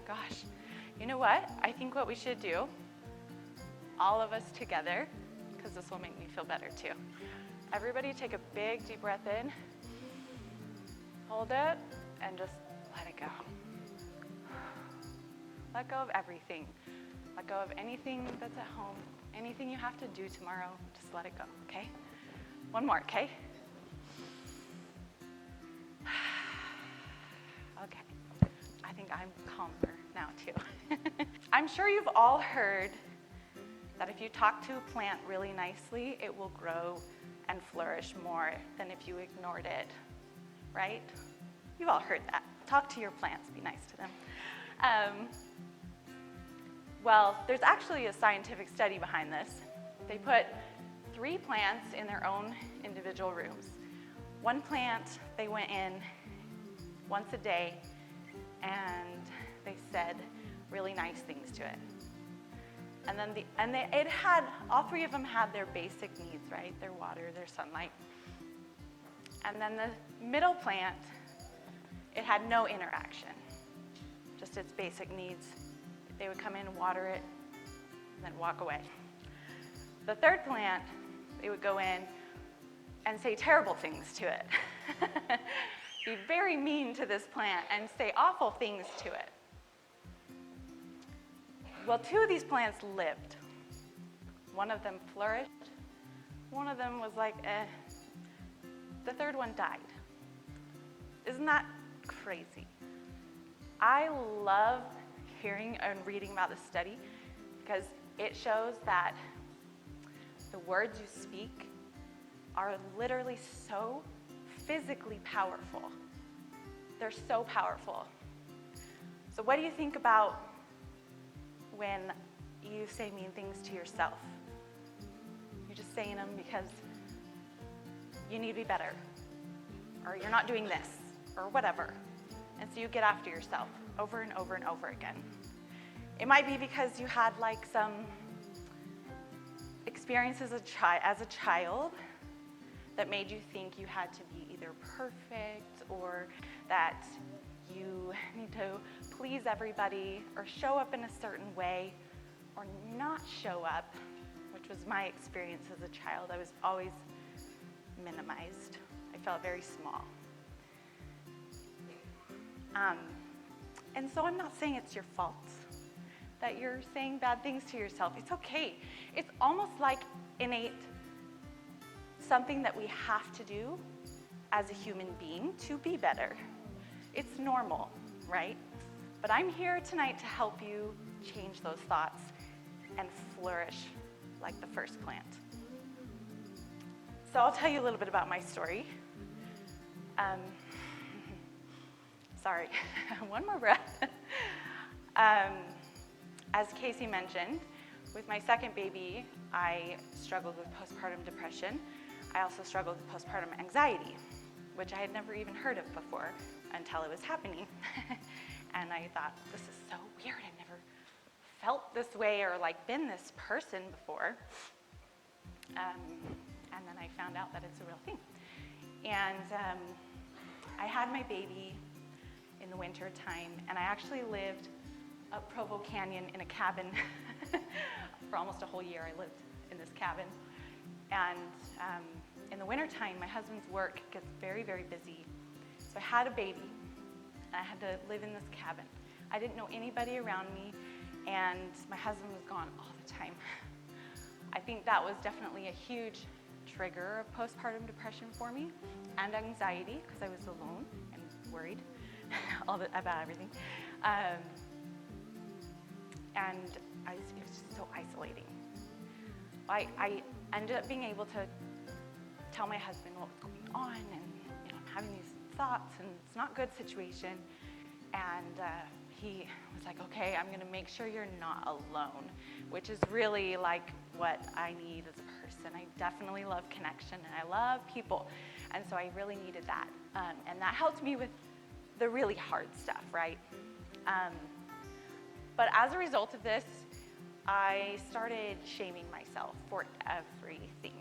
gosh, you know what? I think what we should do, all of us together, because this will make me feel better too. Everybody take a big deep breath in, hold it, and just let it go. Let go of everything. Let go of anything that's at home, anything you have to do tomorrow, just let it go, okay? One more, okay? Okay, I think I'm calmer now too. I'm sure you've all heard that if you talk to a plant really nicely, it will grow and flourish more than if you ignored it, right? You've all heard that. Talk to your plants, be nice to them. Well, there's actually a scientific study behind this. They put 3 plants in their own individual rooms. One plant, they went in once a day and they said really nice things to it. And then all 3 of them had their basic needs, right? Their water, their sunlight. And then the middle plant, it had no interaction, just its basic needs. They would come in and water it, and then walk away. The third plant, they would go in and say terrible things to it. Be very mean to this plant and say awful things to it. Well, 2 of these plants lived. One of them flourished. One of them was like, eh. The third one died. Isn't that crazy? I love hearing and reading about this study because it shows that the words you speak are literally so physically powerful. They're so powerful. So what do you think about when you say mean things to yourself? You're just saying them because you need to be better, or you're not doing this, or whatever. And so you get after yourself over and over and over again. It might be because you had like some experiences as a child that made you think you had to be either perfect or that you need to please everybody or show up in a certain way or not show up, which was my experience as a child. I was always minimized. I felt very small. And so I'm not saying it's your fault that you're saying bad things to yourself. It's okay. It's almost like innate, something that we have to do as a human being to be better. It's normal, right? But I'm here tonight to help you change those thoughts and flourish like the first plant. So I'll tell you a little bit about my story. Sorry, one more breath. As Casey mentioned, with my second baby, I struggled with postpartum depression. I also struggled with postpartum anxiety, which I had never even heard of before until it was happening. And I thought, this is so weird. I've never felt this way or like been this person before. And then I found out that it's a real thing. And I had my baby in the winter time, and I actually lived up Provo Canyon in a cabin. For almost a whole year I lived in this cabin. And in the winter time, my husband's work gets very, very busy. So I had a baby, and I had to live in this cabin. I didn't know anybody around me, and my husband was gone all the time. I think that was definitely a huge trigger of postpartum depression for me, and anxiety, because I was alone and worried about everything. And it was just so isolating. I ended up being able to tell my husband what was going on, and I'm having these thoughts, and it's not a good situation. And he was like, okay, I'm gonna make sure you're not alone, which is really like what I need as a person. I definitely love connection, and I love people. And so I really needed that. And that helped me with the really hard stuff, right? But as a result of this, I started shaming myself for everything.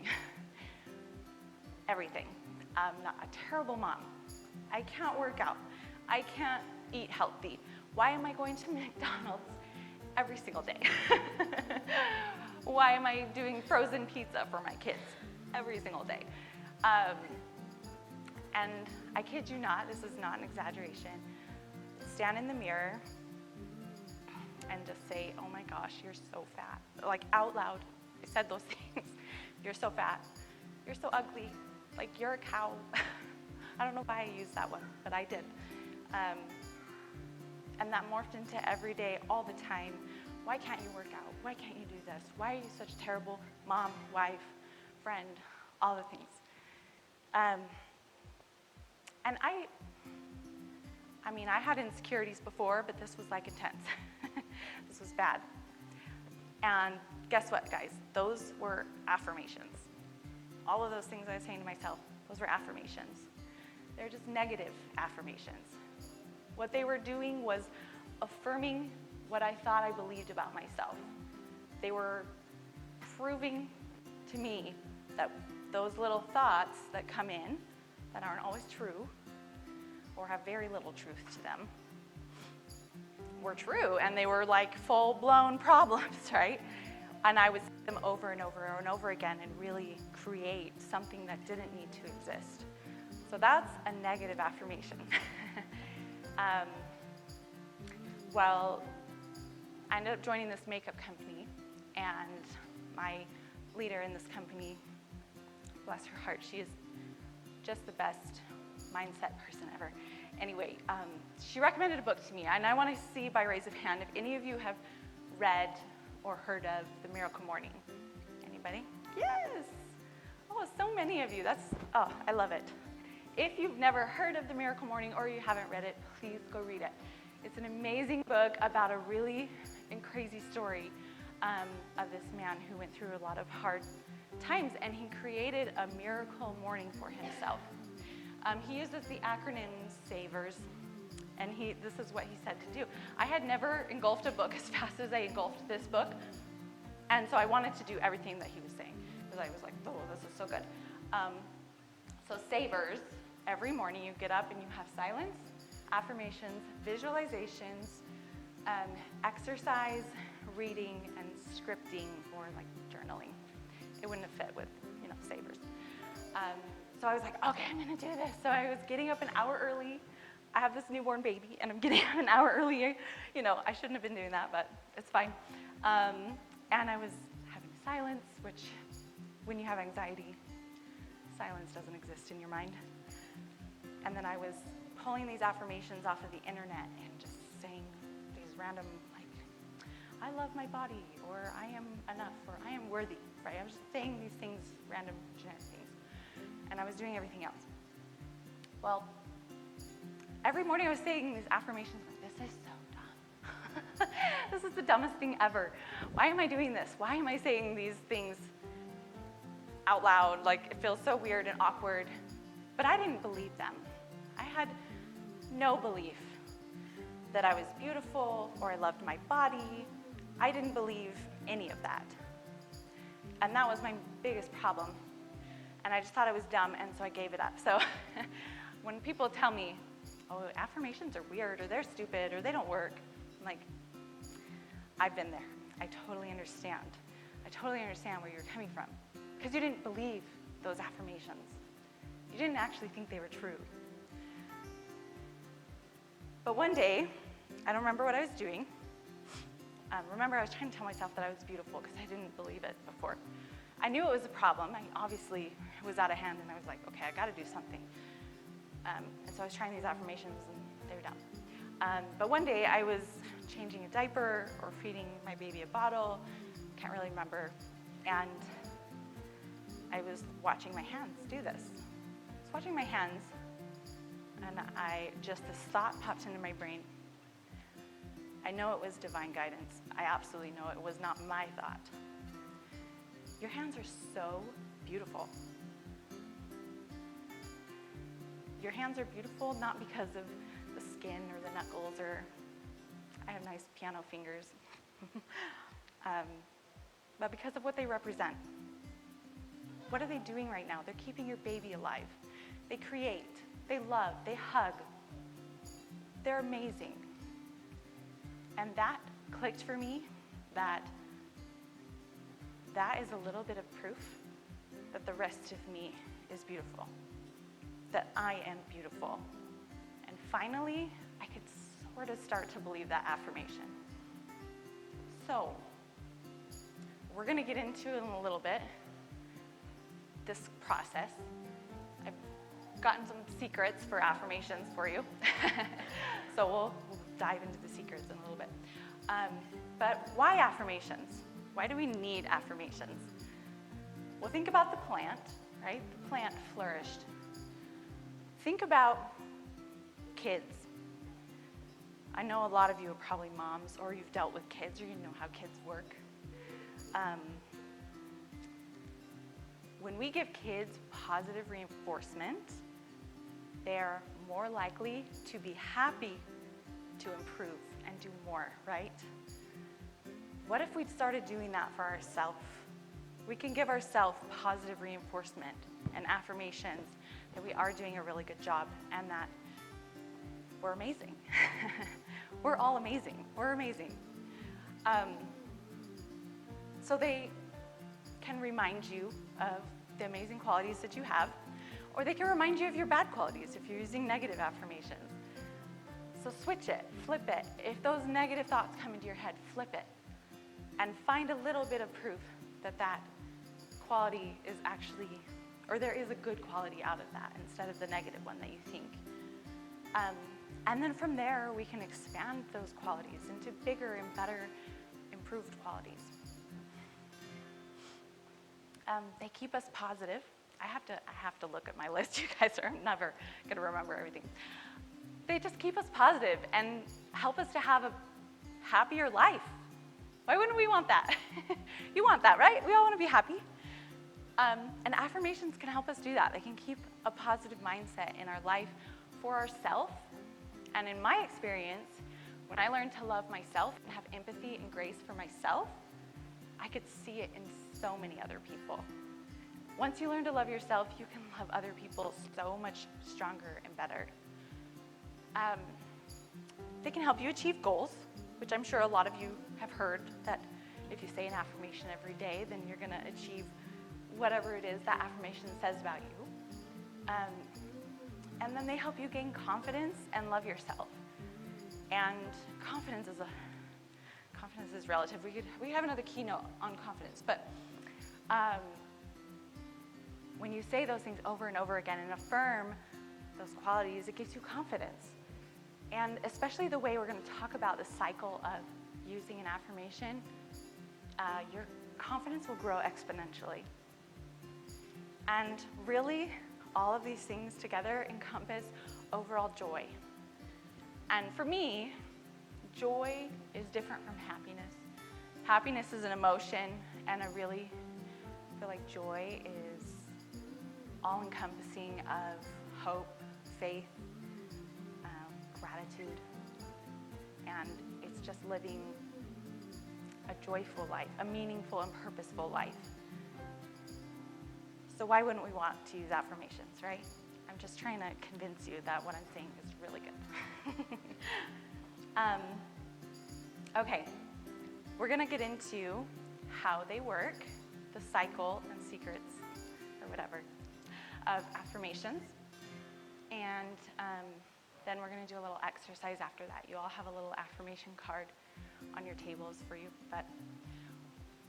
Everything. I'm not a terrible mom. I can't work out. I can't eat healthy. Why am I going to McDonald's every single day? Why am I doing frozen pizza for my kids every single day? And I kid you not, this is not an exaggeration, stand in the mirror and just say, oh my gosh, you're so fat. Like out loud, I said those things. You're so fat. You're so ugly. Like you're a cow. I don't know why I used that one, but I did. And that morphed into every day, all the time. Why can't you work out? Why can't you do this? Why are you such a terrible mom, wife, friend, all the things? And I mean, I had insecurities before, but this was like intense. This was bad. And guess what, guys? Those were affirmations. All of those things I was saying to myself, those were affirmations. They're just negative affirmations. What they were doing was affirming what I thought I believed about myself. They were proving to me that those little thoughts that come in that aren't always true or have very little truth to them were true, and they were like full-blown problems, right? And I would see them over and over and over again and really create something that didn't need to exist. So that's a negative affirmation. Well, I ended up joining this makeup company, and my leader in this company, bless her heart, she is just the best mindset person ever. Anyway, she recommended a book to me, and I want to see by raise of hand if any of you have read or heard of The Miracle Morning. Anybody? Yes! Oh, so many of you. Oh, I love it. If you've never heard of The Miracle Morning or you haven't read it, please go read it. It's an amazing book about a really crazy story of this man who went through a lot of hard times, and he created a miracle morning for himself. He uses the acronym SAVERS, and this is what he said to do. I had never engulfed a book as fast as I engulfed this book, and so I wanted to do everything that he was saying, because I was like, oh, this is so good. So SAVERS, every morning you get up and you have silence, affirmations, visualizations, exercise, reading, and scripting, or like journaling. It wouldn't have fit with, SAVERS. So I was like, okay, I'm gonna do this. So I was getting up an hour early. I have this newborn baby, and I'm getting up an hour early. I shouldn't have been doing that, but it's fine. And I was having silence, which when you have anxiety, silence doesn't exist in your mind. And then I was pulling these affirmations off of the internet and just saying these random, like, I love my body, or I am enough, or I am worthy, right? I was just saying these things, random generic things. And I was doing everything else. Well, every morning I was saying these affirmations, like, this is so dumb. This is the dumbest thing ever. Why am I doing this? Why am I saying these things out loud? Like, it feels so weird and awkward. But I didn't believe them. I had no belief that I was beautiful or I loved my body. I didn't believe any of that. And that was my biggest problem. And I just thought it was dumb, and so I gave it up. So when people tell me, oh, affirmations are weird, or they're stupid, or they don't work, I'm like, I've been there. I totally understand. I totally understand where you're coming from. Because you didn't believe those affirmations. You didn't actually think they were true. But one day, I don't remember what I was doing. Remember, I was trying to tell myself that I was beautiful because I didn't believe it before. I knew it was a problem. Obviously, it was out of hand, and I was like, okay, I got to do something. And so I was trying these affirmations, and they were dumb. But one day, I was changing a diaper or feeding my baby a bottle, can't really remember, and I was watching my hands do this. I was watching my hands, and this thought popped into my brain. I know it was divine guidance. I absolutely know it was not my thought. Your hands are so beautiful. Your hands are beautiful not because of the skin or the knuckles, or I have nice piano fingers, but because of what they represent. What are they doing right now? They're keeping your baby alive. They create, they love, they hug. They're amazing. And that clicked for me that that is a little bit of proof that the rest of me is beautiful, that I am beautiful. And finally, I could sort of start to believe that affirmation. So, we're going to get into in a little bit this process. I've gotten some secrets for affirmations for you. So we'll dive into the secrets in a little bit. But why affirmations? Why do we need affirmations? Well, think about the plant, right? The plant flourished. Think about kids. I know a lot of you are probably moms, or you've dealt with kids, or you know how kids work. When we give kids positive reinforcement, they're more likely to be happy to improve and do more, right? What if we started doing that for ourselves? We can give ourselves positive reinforcement and affirmations that we are doing a really good job and that we're amazing. We're all amazing. We're amazing. So they can remind you of the amazing qualities that you have, or they can remind you of your bad qualities if you're using negative affirmations. So switch it, flip it. If those negative thoughts come into your head, flip it. And find a little bit of proof that that quality is actually, or there is a good quality out of that instead of the negative one that you think. And then from there, we can expand those qualities into bigger and better improved qualities. They keep us positive. I have to look at my list, you guys are never gonna remember everything. They just keep us positive and help us to have a happier life. Why wouldn't we want that? You want that, right? We all wanna be happy. And affirmations can help us do that. They can keep a positive mindset in our life for ourselves. And in my experience, when I learned to love myself and have empathy and grace for myself, I could see it in so many other people. Once you learn to love yourself, you can love other people so much stronger and better. They can help you achieve goals, which I'm sure a lot of you have heard that if you say an affirmation every day, then you're gonna achieve whatever it is that affirmation says about you. And then they help you gain confidence and love yourself. And confidence is relative. We have another keynote on confidence, but when you say those things over and over again and affirm those qualities, it gives you confidence. And especially the way we're going to talk about the cycle of using an affirmation, your confidence will grow exponentially. And really, all of these things together encompass overall joy. And for me, joy is different from happiness. Happiness is an emotion, and I really feel like joy is all-encompassing of hope, faith, gratitude, and it's just living a joyful life, a meaningful and purposeful life. So why wouldn't we want to use affirmations, right? I'm just trying to convince you that what I'm saying is really good. Okay, we're gonna get into how they work, the cycle and secrets, or whatever, of affirmations. And then we're gonna do a little exercise after that. You all have a little affirmation card on your tables for you, but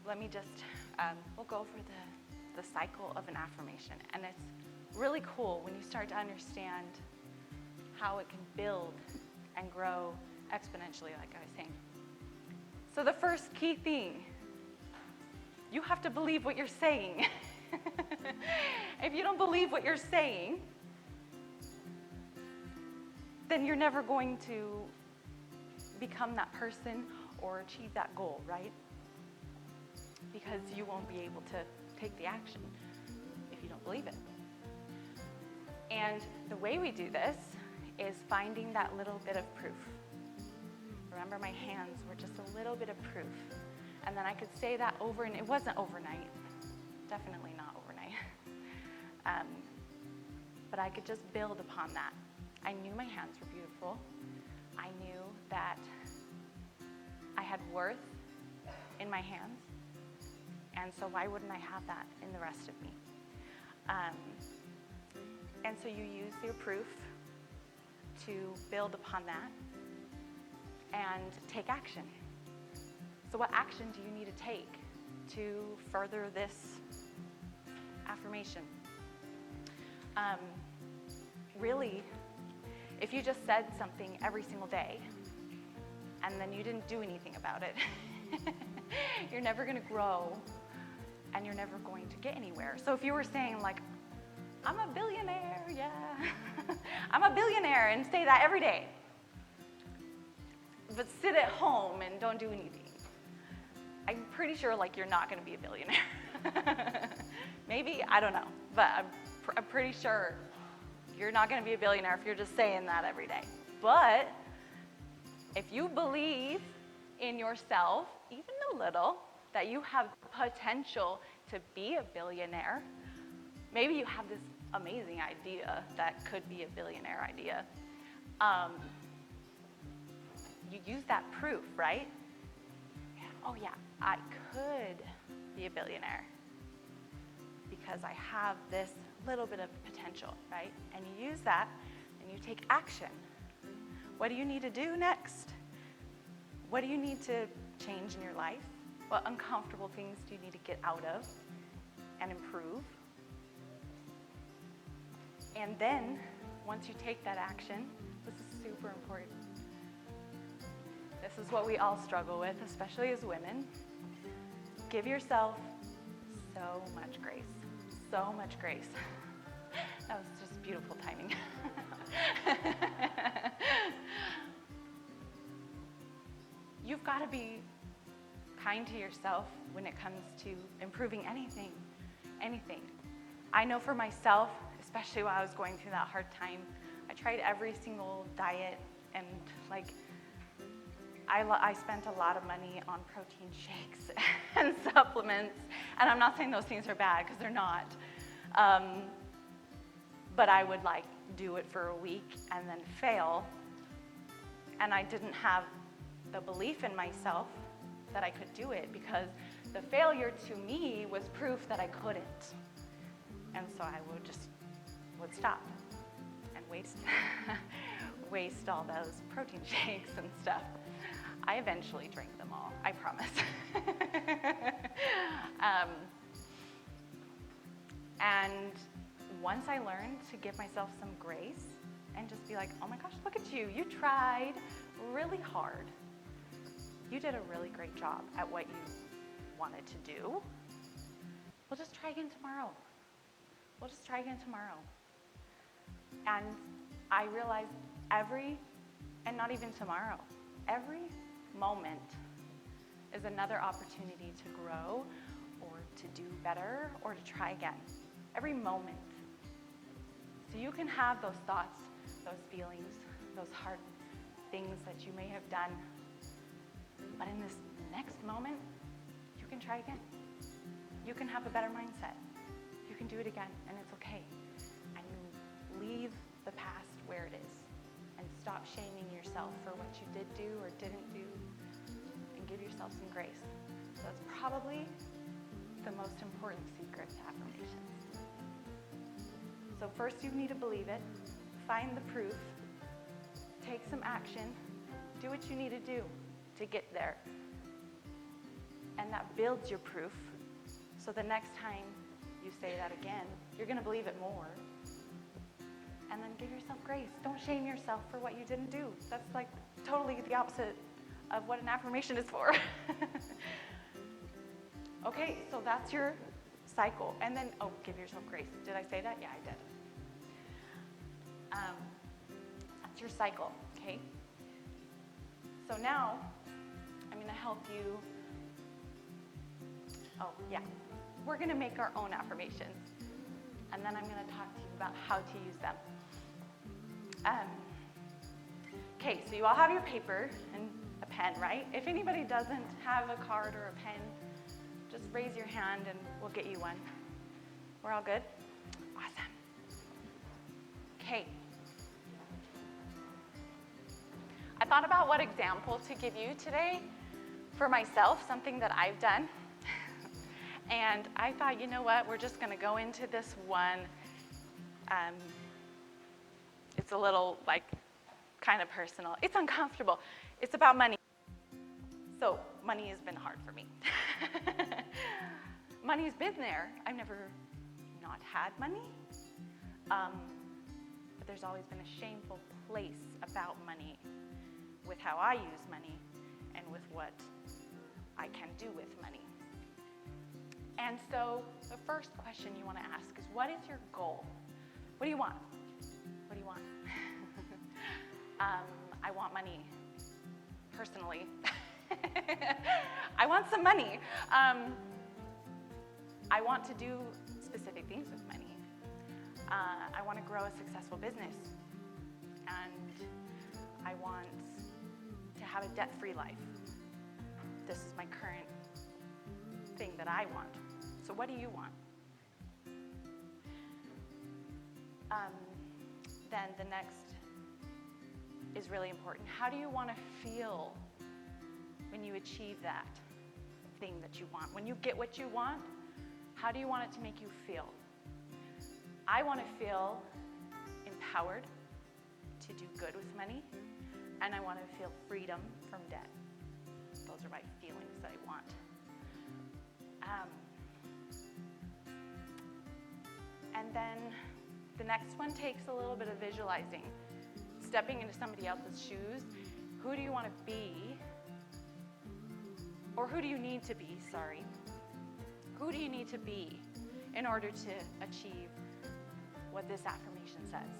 let me just, we'll go over the cycle of an affirmation. And it's really cool when you start to understand how it can build and grow exponentially, like I was saying. So the first key thing, you have to believe what you're saying. If you don't believe what you're saying, then you're never going to become that person or achieve that goal, right? Because you won't be able to take the action if you don't believe it. And the way we do this is finding that little bit of proof. Remember, my hands were just a little bit of proof. And then I could say that over, and it wasn't overnight, definitely not overnight. But I could just build upon that. I knew my hands were beautiful. I knew that had worth in my hands, and so why wouldn't I have that in the rest of me? And so you use your proof to build upon that and take action. So what action do you need to take to further this affirmation? Really, if you just said something every single day and then you didn't do anything about it, you're never going to grow and you're never going to get anywhere. So if you were saying like, I'm a billionaire, yeah, I'm a billionaire, and say that every day, but sit at home and don't do anything, I'm pretty sure like you're not going to be a billionaire. Maybe, I don't know, but I'm pretty sure you're not going to be a billionaire if you're just saying that every day. But if you believe in yourself, even a little, that you have potential to be a billionaire, maybe you have this amazing idea that could be a billionaire idea. You use that proof, right? Oh yeah, I could be a billionaire because I have this little bit of potential, right? And you use that and you take action. What do you need to do next? What do you need to change in your life? What uncomfortable things do you need to get out of and improve? And then, once you take that action, this is super important. This is what we all struggle with, especially as women. Give yourself so much grace. So much grace. That was just beautiful timing. You've got to be kind to yourself when it comes to improving anything. I know for myself, especially while I was going through that hard time, I tried every single diet, and like I spent a lot of money on protein shakes and supplements, and I'm not saying those things are bad, because they're not. But I would like do it for a week and then fail, and I didn't have the belief in myself that I could do it, because the failure to me was proof that I couldn't. And so I would stop and waste all those protein shakes and stuff. I eventually drank them all, I promise. And once I learned to give myself some grace and just be like, oh my gosh, look at you. You tried really hard. You did a really great job at what you wanted to do. We'll just try again tomorrow. And I realized not even tomorrow, every moment is another opportunity to grow or to do better or to try again. Every moment. So you can have those thoughts, those feelings, those hard things that you may have done. But in this next moment, you can try again. You can have a better mindset. You can do it again, and it's okay. And you leave the past where it is and stop shaming yourself for what you did do or didn't do, and give yourself some grace. So that's probably the most important secret to affirmations. So first you need to believe it, find the proof, take some action, do what you need to do to get there. And that builds your proof, so the next time you say that again, you're going to believe it more. And then give yourself grace. Don't shame yourself for what you didn't do. That's like totally the opposite of what an affirmation is for. Okay, so that's your cycle. And then, give yourself grace. Did I say that? Yeah, I did. That's your cycle, okay? So now, I'm going to help you. We're going to make our own affirmations. And then I'm going to talk to you about how to use them. Okay, so you all have your paper and a pen, right? If anybody doesn't have a card or a pen, just raise your hand and we'll get you one. We're all good? Awesome. Okay. I thought about what example to give you today, for myself, something that I've done, and I thought, you know what, we're just going to go into this one. It's a little, like, kind of personal. It's uncomfortable. It's about money. So money has been hard for me. Money's been there. I've never not had money. But there's always been a shameful place about money, with how I use money and with what I can do with money. And so the first question you want to ask is, what is your goal? What do you want? What do you want? I want money, personally. I want some money. I want to do specific things with money. I want to grow a successful business. And I want to have a debt-free life. This is my current thing that I want. So what do you want? Then the next is really important. How do you want to feel when you achieve that thing that you want? When you get what you want, how do you want it to make you feel? I want to feel empowered to do good with money, and I want to feel freedom from debt. Those are my feelings that I want. And then the next one takes a little bit of visualizing, stepping into somebody else's shoes. Who do you want to be? Or who do you need to be, sorry. Who do you need to be in order to achieve what this affirmation says?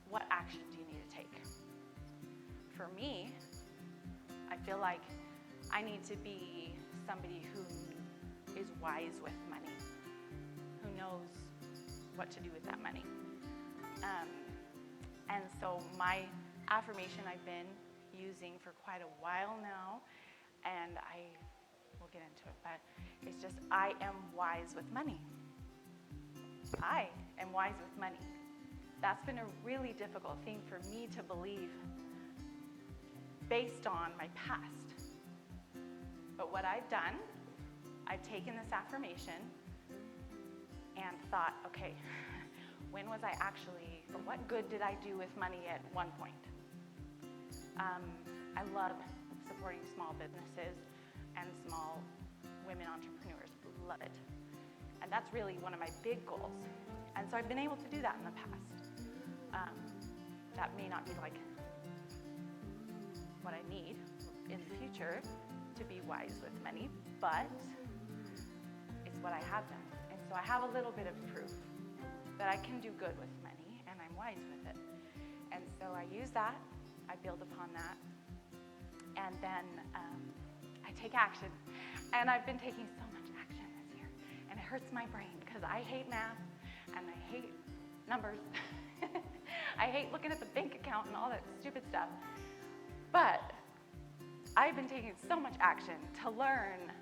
What action do you need to take? For me, I feel like I need to be somebody who is wise with money, who knows what to do with that money. And so my affirmation I've been using for quite a while now, and I will get into it, but it's just, I am wise with money. I am wise with money. That's been a really difficult thing for me to believe based on my past. But what I've done, I've taken this affirmation and thought, okay, when was I actually, or what good did I do with money at one point? I love supporting small businesses and small women entrepreneurs. Love it. And that's really one of my big goals. And so I've been able to do that in the past. That may not be like what I need in the future to be wise with money, but it's what I have done. And so I have a little bit of proof that I can do good with money, and I'm wise with it. And so I use that, I build upon that, and then I take action. And I've been taking so much action this year, and it hurts my brain because I hate math, and I hate numbers. I hate looking at the bank account and all that stupid stuff. But I've been taking so much action to learn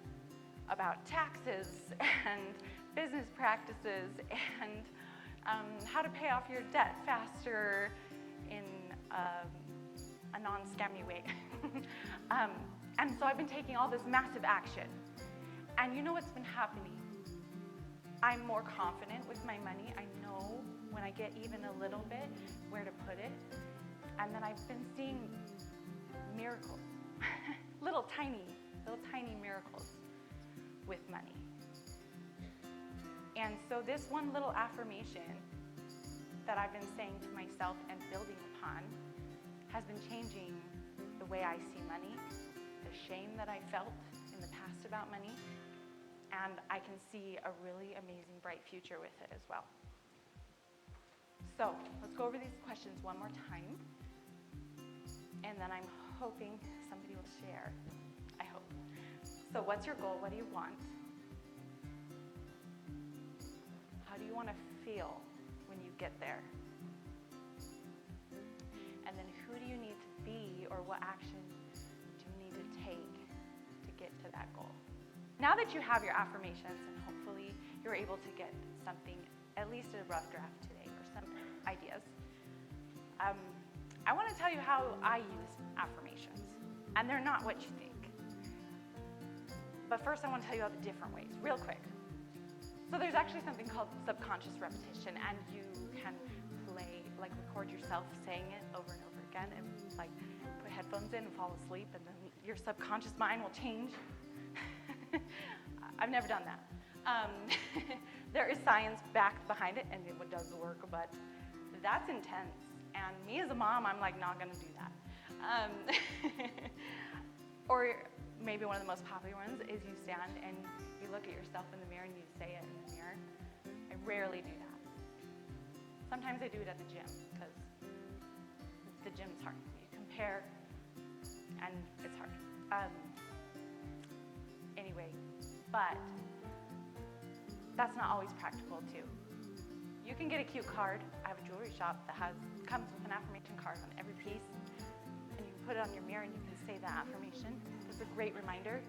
about taxes and business practices and how to pay off your debt faster in a non-scammy way. And so I've been taking all this massive action. And you know what's been happening? I'm more confident with my money. I know when I get even a little bit where to put it. And then I've been seeing miracles, little tiny miracles with money. And so this one little affirmation that I've been saying to myself and building upon has been changing the way I see money, the shame that I felt in the past about money, and I can see a really amazing, bright future with it as well. So let's go over these questions one more time, and then I'm hoping somebody will share. I hope. So what's your goal? What do you want? How do you want to feel when you get there? And then who do you need to be, or what action do you need to take to get to that goal? Now that you have your affirmations, and hopefully you're able to get something, at least a rough draft today, or some ideas, I want to tell you how I use affirmations. And they're not what you think. But first I want to tell you about the different ways, real quick. So there's actually something called subconscious repetition, and you can record yourself saying it over and over again, and put headphones in and fall asleep, and then your subconscious mind will change. I've never done that. There is science backed behind it, and it does work, but that's intense. And me as a mom, I'm not gonna do that. Or maybe one of the most popular ones is you stand and you look at yourself in the mirror and you say it in the mirror. I rarely do that. Sometimes I do it at the gym, because the gym's hard. You compare, and it's hard. Anyway, but that's not always practical too. You can get a cute card. I have a jewelry shop that comes with an affirmation card on every piece, and you can put it on your mirror and you can say that affirmation. It's a great reminder.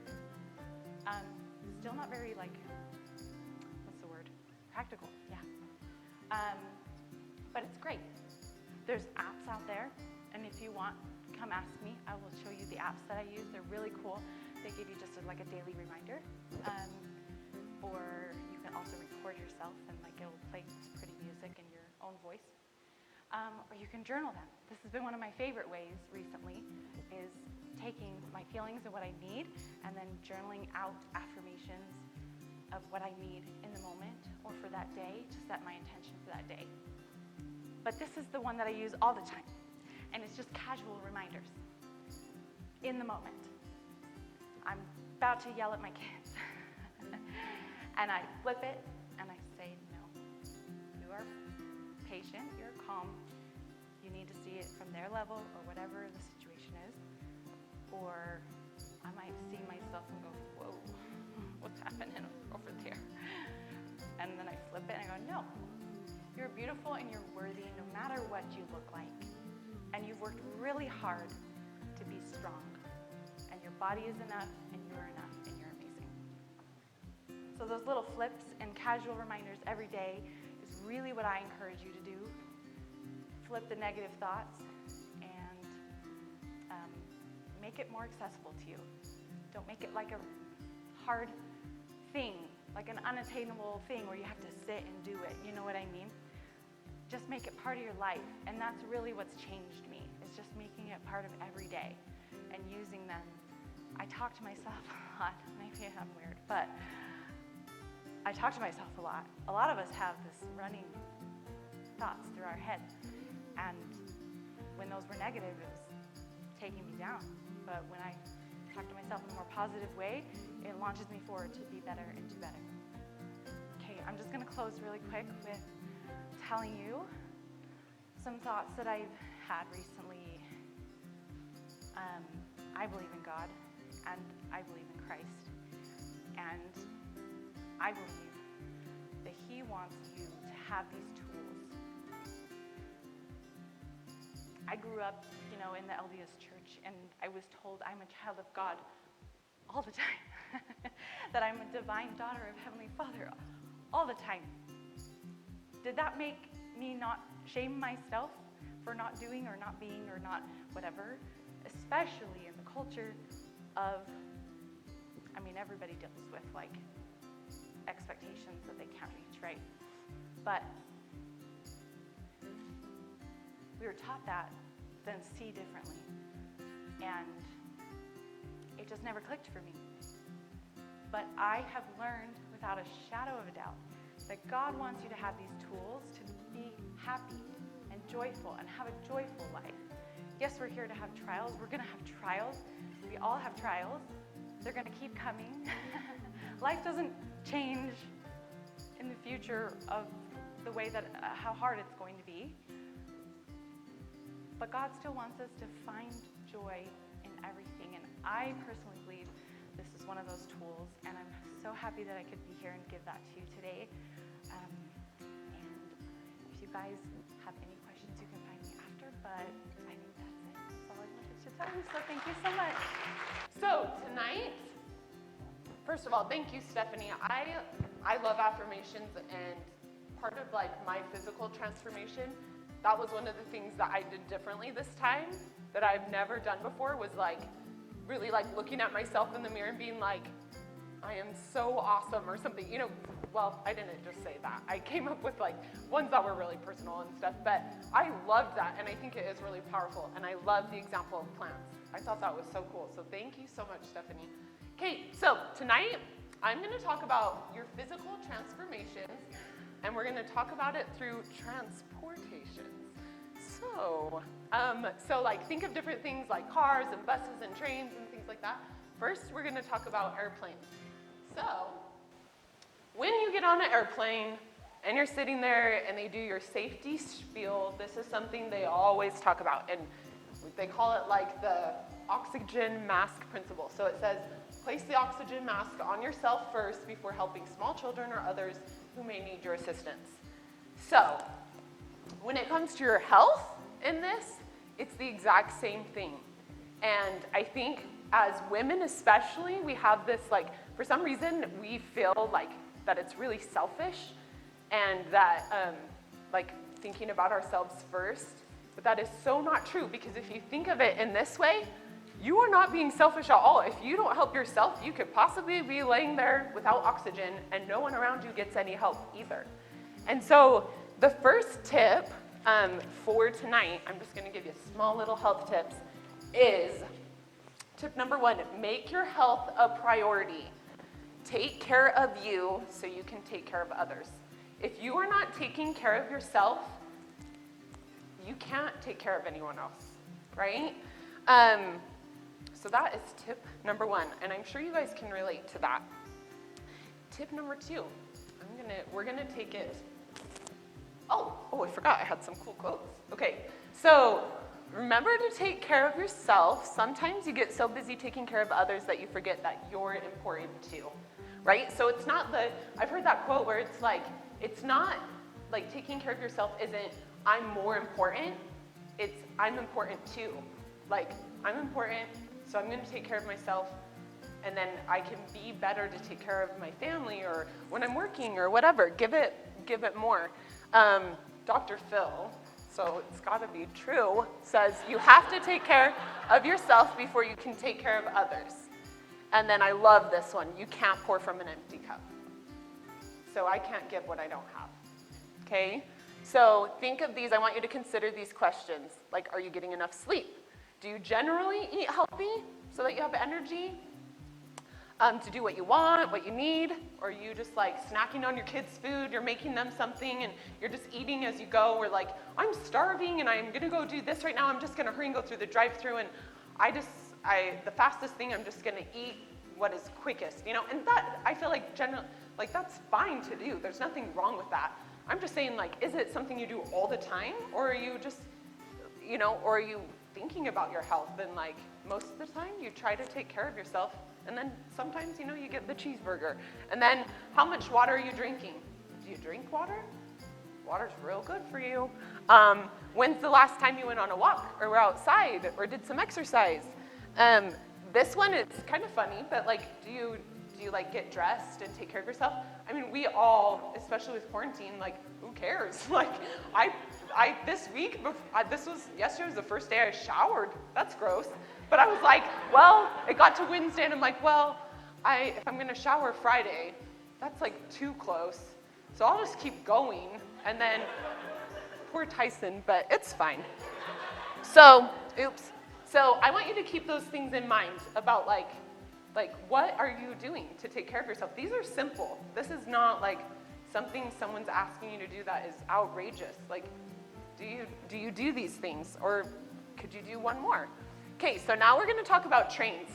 Still not very what's the word? Practical, yeah. But it's great. There's apps out there, and if you want, come ask me. I will show you the apps that I use. They're really cool. They give you just a daily reminder. Or you can also record yourself, and it'll play pretty music in your own voice. Or you can journal them. This has been one of my favorite ways recently, is taking my feelings and what I need, and then journaling out affirmations of what I need in the moment or for that day to set my intention for that day. But this is the one that I use all the time, and it's just casual reminders in the moment. I'm about to yell at my kids, and I flip it, and I say, no, you are patient, you're calm, you need to see it from their level or whatever the situation is. Or I might see myself and go, whoa, what's happening over there? And then I flip it and I go, no, you're beautiful and you're worthy no matter what you look like. And you've worked really hard to be strong. And your body is enough, and you are enough, and you're amazing. So those little flips and casual reminders every day is really what I encourage you to do. Flip the negative thoughts and make it more accessible to you. Don't make it like a hard thing, like an unattainable thing where you have to sit and do it. You know what I mean? Just make it part of your life. And that's really what's changed me, is just making it part of every day and using them. I talk to myself a lot. Maybe I'm weird, but I talk to myself a lot. A lot of us have this running thoughts through our head. And when those were negative, it was taking me down. But when I talk to myself in a more positive way, it launches me forward to be better and do better. Okay, I'm just gonna close really quick with telling you some thoughts that I've had recently. I believe in God, and I believe in Christ, and I believe that He wants you to have these tools. I grew up, in the LDS church, and I was told I'm a child of God all the time, that I'm a divine daughter of Heavenly Father all the time. Did that make me not shame myself for not doing or not being or not whatever? Especially in the culture of, everybody deals with expectations that they can't reach, right? But we were taught that, then see differently. And it just never clicked for me. But I have learned without a shadow of a doubt that God wants you to have these tools to be happy and joyful and have a joyful life. Yes, we're here to have trials. We're going to have trials. We all have trials. They're going to keep coming. Life doesn't change in the future of the way that how hard it's going to be. But God still wants us to find joy in everything. And I personally believe this is one of those tools. And I'm so happy that I could be here and give that to you today. And if you guys have any questions, you can find me after. But I think that's it. That's all I wanted to tell you. So thank you so much. So tonight, first of all, thank you, Stephanie. I love affirmations, and part of my physical transformation, that was one of the things that I did differently this time that I've never done before, was really like looking at myself in the mirror and being like, I am so awesome or something, you know. Well, I didn't just say that. I came up with like ones that were really personal and stuff, but I loved that, and I think it is really powerful, and I love the example of plants. I thought that was so cool, so thank you so much, Stephanie. Okay, so tonight I'm going to talk about your physical transformations, and we're going to talk about it through transportations. So like think of different things like cars and buses and trains and things like that. First, we're going to talk about airplanes. So when you get on an airplane and you're sitting there and they do your safety spiel, this is something they always talk about, and they call it like the oxygen mask principle. So it says, place the oxygen mask on yourself first before helping small children or others who may need your assistance. So when it comes to your health in this, it's the exact same thing. And I think as women especially, we have this like, for some reason, we feel like that it's really selfish and that like thinking about ourselves first, but that is so not true, because if you think of it in this way, you are not being selfish at all. If you don't help yourself, you could possibly be laying there without oxygen and no one around you gets any help either. And so the first tip for tonight, I'm just gonna give you small little health tips, is tip number 1, make your health a priority. Take care of you so you can take care of others. If you are not taking care of yourself, you can't take care of anyone else, right? So that is tip number 1, and I'm sure you guys can relate to that. Tip number 2, we're gonna take it. Oh, I forgot I had some cool quotes. Okay, so remember to take care of yourself. Sometimes you get so busy taking care of others that you forget that you're important too, right? So it's not I've heard that quote where it's not like taking care of yourself isn't I'm more important, it's I'm important too. Like, I'm important, so I'm gonna take care of myself, and then I can be better to take care of my family or when I'm working or whatever. Give it more. Dr. Phil, so it's gotta be true, says you have to take care of yourself before you can take care of others. And then I love this one, you can't pour from an empty cup. So I can't give what I don't have, okay? So think of these, I want you to consider these questions. Like, are you getting enough sleep? Do you generally eat healthy so that you have energy to do what you want, what you need? Or are you just like snacking on your kids' food, you're making them something and you're just eating as you go? Or like, I'm starving and I'm gonna go do this right now, I'm just gonna hurry and go through the drive-through, and the fastest thing, I'm just gonna eat what is quickest, you know? And that, I feel like that's fine to do. There's nothing wrong with that. I'm just saying, like, is it something you do all the time? Or are you just, you know, or are you thinking about your health? And like, most of the time you try to take care of yourself, and then sometimes, you know, you get the cheeseburger. And then how much water are you drinking? Do you drink water? Water's real good for you. When's the last time you went on a walk or were outside or did some exercise? This one is kind of funny, but like, do you like get dressed and take care of yourself? I mean, we all, especially with quarantine, like, who cares? Like, yesterday was the first day I showered. That's gross. But I was like, well, it got to Wednesday and I'm like, well, if I'm gonna shower Friday, that's like too close. So I'll just keep going. And then, poor Tyson, but it's fine. So, oops. So I want you to keep those things in mind about like what are you doing to take care of yourself? These are simple. This is not like something someone's asking you to do that is outrageous. Like, do you do these things? Or could you do one more? Okay, so now we're gonna talk about trains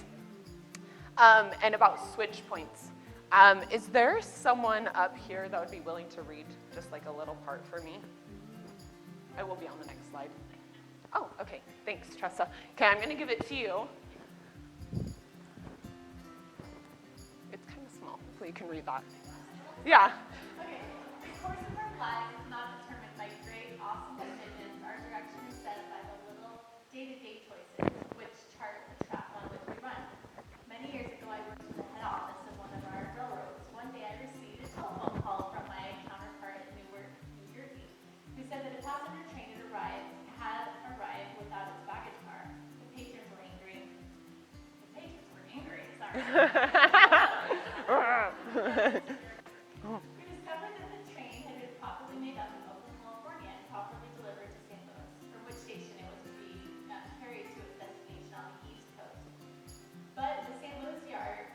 and about switch points. Is there someone up here that would be willing to read just like a little part for me? I will be on the next slide. Oh, okay, thanks, Tressa. Okay, I'm gonna give it to you. It's kind of small, so you can read that. Yeah. Okay, the course of our lives is not determined by great, awesome decisions. Our direction is set by the little day-to-day choices, which chart the track on which we run. Many years ago, I worked in the head office of one of our railroads. One day, I received a telephone call from my counterpart in Newark, New Jersey, who said that a passenger train had arrived without its baggage car. The patrons were angry. The We discovered that the train had been properly made up in Oakland, California, and properly delivered to St. Louis, from which station it was to be carried to its destination on the East Coast. But the St. Louis yards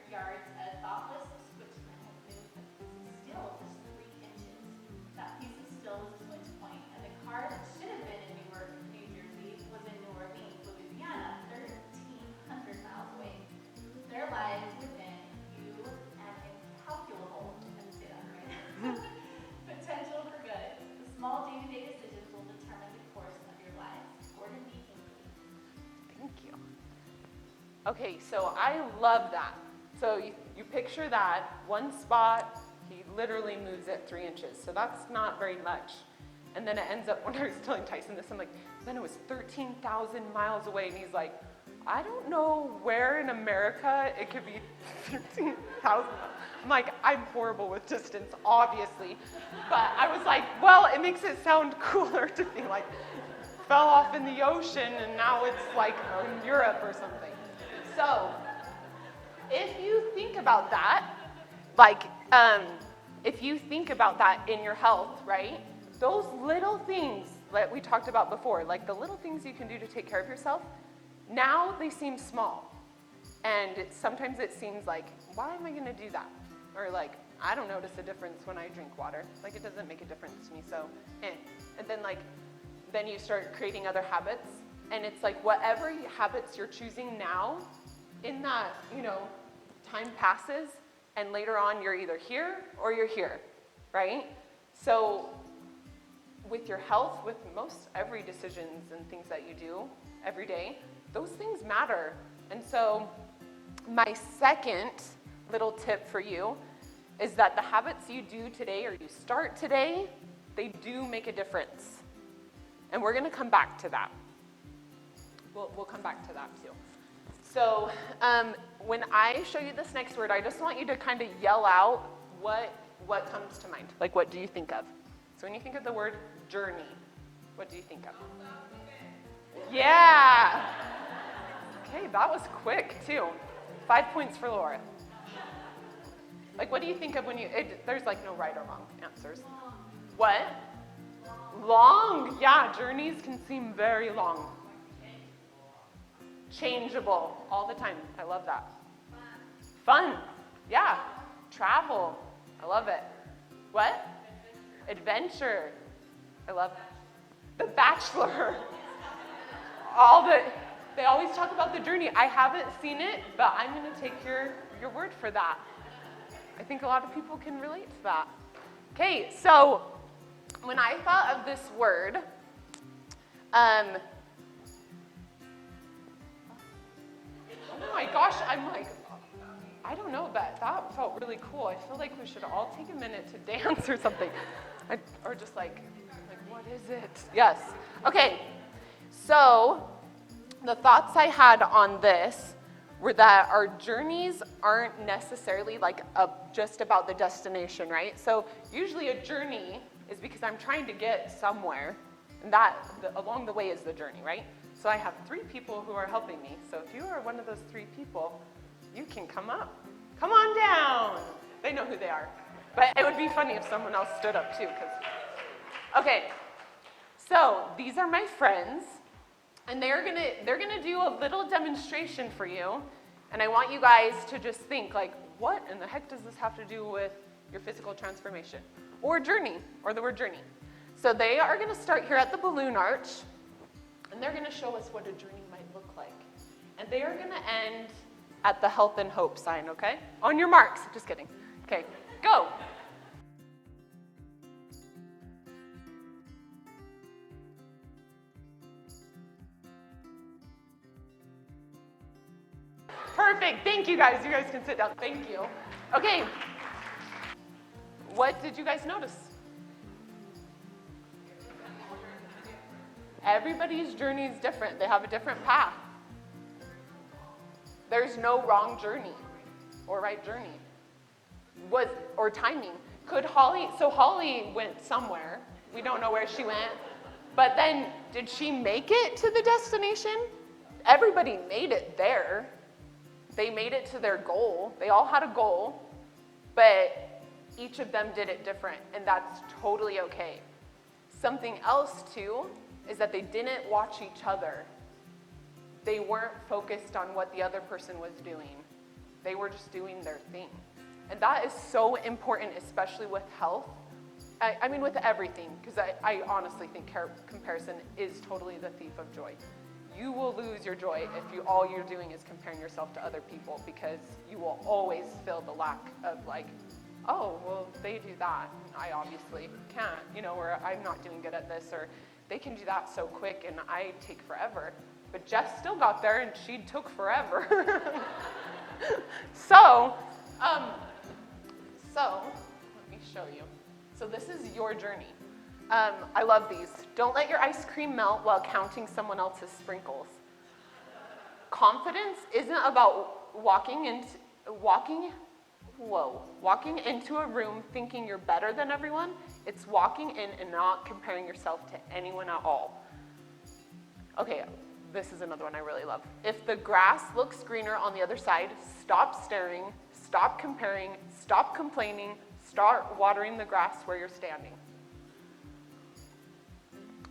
thought this switchman had moved a piece of steel just 3 inches. That piece of steel was a switch point, and the car that should have been in Newark, New Jersey, was in New Orleans, Louisiana, 1,300 miles away. Their lives would then view an incalculable, if I can say that right, potential for good. The small day-to-day decisions will determine the course of your lives. Gordon B. Hinckley. Thank you. Okay, so I love that. So you picture that, one spot, he literally moves it 3 inches. So that's not very much. And then it ends up, when I was telling Tyson this, I'm like, then it was 13,000 miles away. And he's like, I don't know where in America it could be 13,000. I'm like, I'm horrible with distance, obviously. But I was like, well, it makes it sound cooler to be like, fell off in the ocean and now it's like in Europe or something. So if you think about that, like, if you think about that in your health, right? Those little things that we talked about before, like the little things you can do to take care of yourself, now they seem small. And sometimes it seems like, why am I gonna do that? Or like, I don't notice a difference when I drink water. Like it doesn't make a difference to me, so And then like, then you start creating other habits. And it's like whatever habits you're choosing now, in that, time passes and later on you're either here or you're here, right? So with your health, with most every decisions and things that you do every day, those things matter. And so my second little tip for you is that the habits you do today or you start today, they do make a difference. And we're gonna come back to that. We'll come back to that too. So when I show you this next word, I just want you to kind of yell out what comes to mind. Like, what do you think of? So when you think of the word journey, what do you think of? Yeah. Okay, that was quick too. 5 points for Laura. Like, what do you think of when there's like no right or wrong answers. What? Long. Yeah, journeys can seem very long. Changeable all the time. I love that. Fun. Yeah. Travel. I love it. What? Adventure. I love The Bachelor. They always talk about the journey. I haven't seen it, but I'm going to take your word for that. I think a lot of people can relate to that. Okay, so when I thought of this word, oh my gosh, I'm like, I don't know, but that felt really cool. I feel like we should all take a minute to dance or something. Or just like, what is it? Yes. Okay, so the thoughts I had on this were that our journeys aren't necessarily like just about the destination, right? So usually a journey is because I'm trying to get somewhere, and along the way is the journey, right? So I have 3 people who are helping me. So if you are one of those 3 people, you can come up. Come on down. They know who they are. But it would be funny if someone else stood up too, Okay, so these are my friends, and they're gonna do a little demonstration for you, and I want you guys to just think like, what in the heck does this have to do with your physical transformation? Or journey, or the word journey. So they are gonna start here at the balloon arch, and they're gonna show us what a journey might look like. And they are gonna end at the health and hope sign, okay? On your marks, just kidding. Okay, go. Perfect, thank you guys. You guys can sit down, thank you. Okay, what did you guys notice? Everybody's journey is different. They have a different path. There's no wrong journey or right journey. Or timing. Holly went somewhere. We don't know where she went. But then, did she make it to the destination? Everybody made it there. they made it to their goal. They all had a goal, but each of them did it different, and that's totally okay. Something else too is that they didn't watch each other. They weren't focused on what the other person was doing. They were just doing their thing. And that is so important, especially with health. I mean, with everything, because I honestly think comparison is totally the thief of joy. You will lose your joy if all you're doing is comparing yourself to other people, because you will always feel the lack of like, oh, well, they do that, and I obviously can't, or I'm not doing good at this, or they can do that so quick and I take forever. But Jess still got there and she took forever. So let me show you. So this is your journey. I love these. Don't let your ice cream melt while counting someone else's sprinkles. Confidence isn't about walking into a room thinking you're better than everyone. It's walking in and not comparing yourself to anyone at all. Okay, this is another one I really love. If the grass looks greener on the other side, stop staring, stop comparing, stop complaining, start watering the grass where you're standing.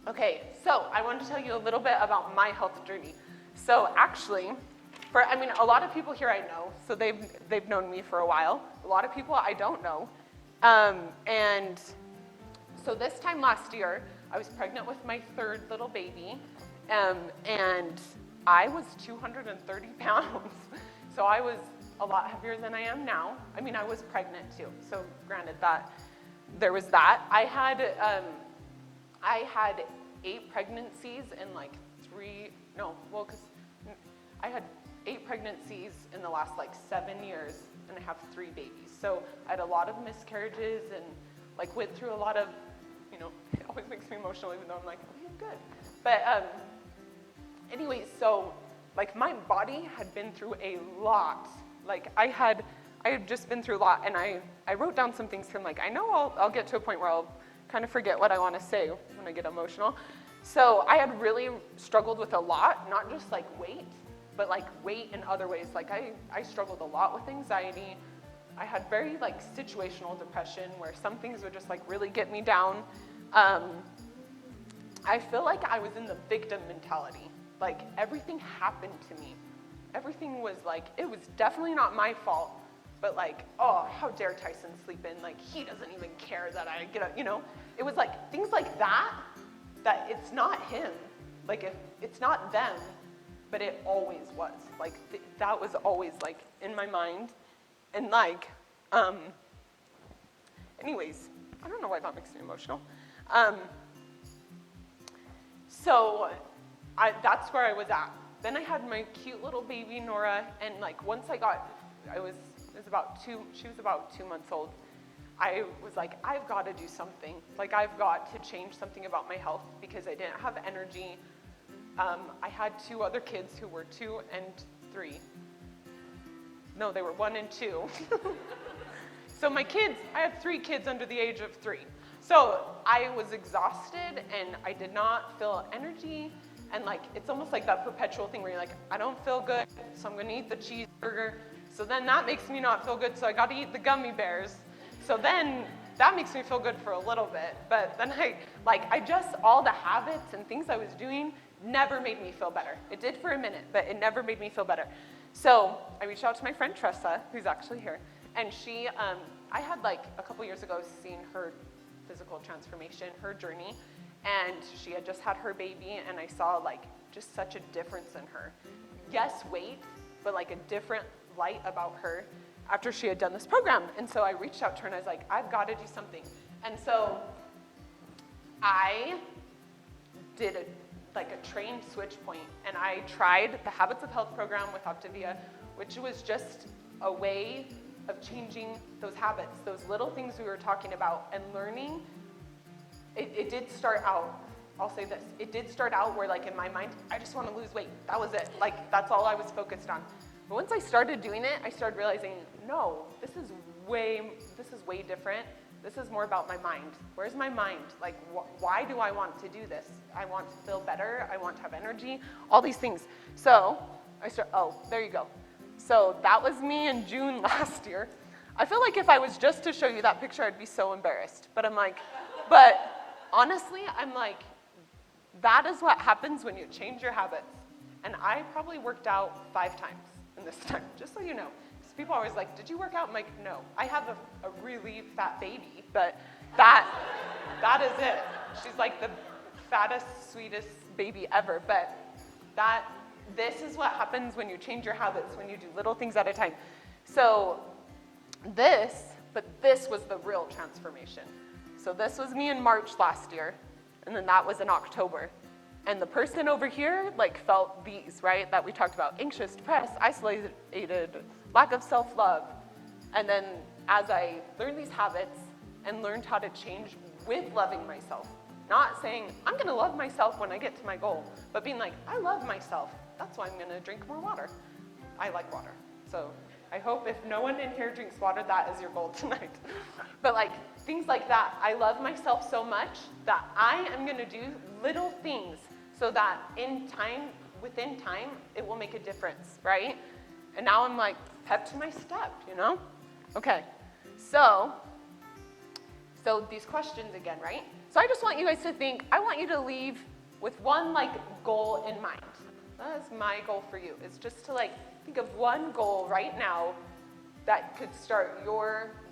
Okay, so I wanted to tell you a little bit about my health journey. So actually, a lot of people here I know, so they've known me for a while. A lot of people I don't know. And so this time last year, I was pregnant with my third little baby, and I was 230 pounds. So I was a lot heavier than I am now. I mean, I was pregnant too, so granted that there was that. I had 8 pregnancies in I had 8 pregnancies in the last 7 years, and I have 3 babies. So I had a lot of miscarriages and went through a lot of, it always makes me emotional even though I'm like, okay, I'm good. But anyways, so my body had been through a lot. I had just been through a lot, and I wrote down some things from I know I'll get to a point where I'll kind of forget what I want to say when I get emotional. So I had really struggled with a lot, not just weight, but weight in other ways. I struggled a lot with anxiety. I had very situational depression where some things would just really get me down. I feel like I was in the victim mentality. Everything happened to me. Everything was it was definitely not my fault, but oh, how dare Tyson sleep in? He doesn't even care that I get up, It was things like that it's not him. If it's not them, but it always was. That was always in my mind. And anyways, I don't know why that makes me emotional. So that's where I was at. Then I had my cute little baby Nora, and once she was about 2 months old. I was I've got to do something. I've got to change something about my health because I didn't have energy. I had 2 other kids who were 2 and 3. No, they were 1 and 2. So my kids, I had 3 kids under the age of 3. So I was exhausted and I did not feel energy. And it's almost that perpetual thing where you're I don't feel good, so I'm gonna eat the cheeseburger. So then that makes me not feel good, so I gotta eat the gummy bears. So then that makes me feel good for a little bit. But then all the habits and things I was doing never made me feel better. It did for a minute, but it never made me feel better. So I reached out to my friend Tressa, who's actually here. And she, I had a couple years ago seen her physical transformation, her journey. And she had just had her baby, and I saw just such a difference in her. Yes, weight, but a different light about her after she had done this program. And so I reached out to her and I was I've got to do something. And so I did a trained switch point, and I tried the Habits of Health program with Optavia, which was just a way of changing those habits, those little things we were talking about, and learning. It did start out, I'll say this, it did start out where in my mind, I just want to lose weight. That was it. That's all I was focused on. But once I started doing it, I started realizing, no, this is way different. This is more about my mind. Where's my mind? Why do I want to do this? I want to feel better. I want to have energy, all these things. So oh, there you go. So that was me in June last year. I feel like if I was just to show you that picture, I'd be so embarrassed. But honestly, I'm like, that is what happens when you change your habits. And I probably worked out 5 times in this time, just so you know. Because people are always like, did you work out? I'm like, no. I have a really fat baby, but that is it. She's like the fattest, sweetest baby ever. But this is what happens when you change your habits, when you do little things at a time. So this was the real transformation. So this was me in March last year, and then that was in October. And the person over here felt these, right, that we talked about: anxious, depressed, isolated, lack of self-love. And then as I learned these habits and learned how to change with loving myself, not saying, I'm gonna love myself when I get to my goal, but being like, I love myself, that's why I'm gonna drink more water. I like water. So I hope if no one in here drinks water, that is your goal tonight. But things like that, I love myself so much that I am gonna do little things so that within time, it will make a difference, right? And now I'm like, pep to my step, you know? Okay, so these questions again, right? So I just want you guys to think, I want you to leave with one goal in mind. That is my goal for you. It's just to think of one goal right now that could start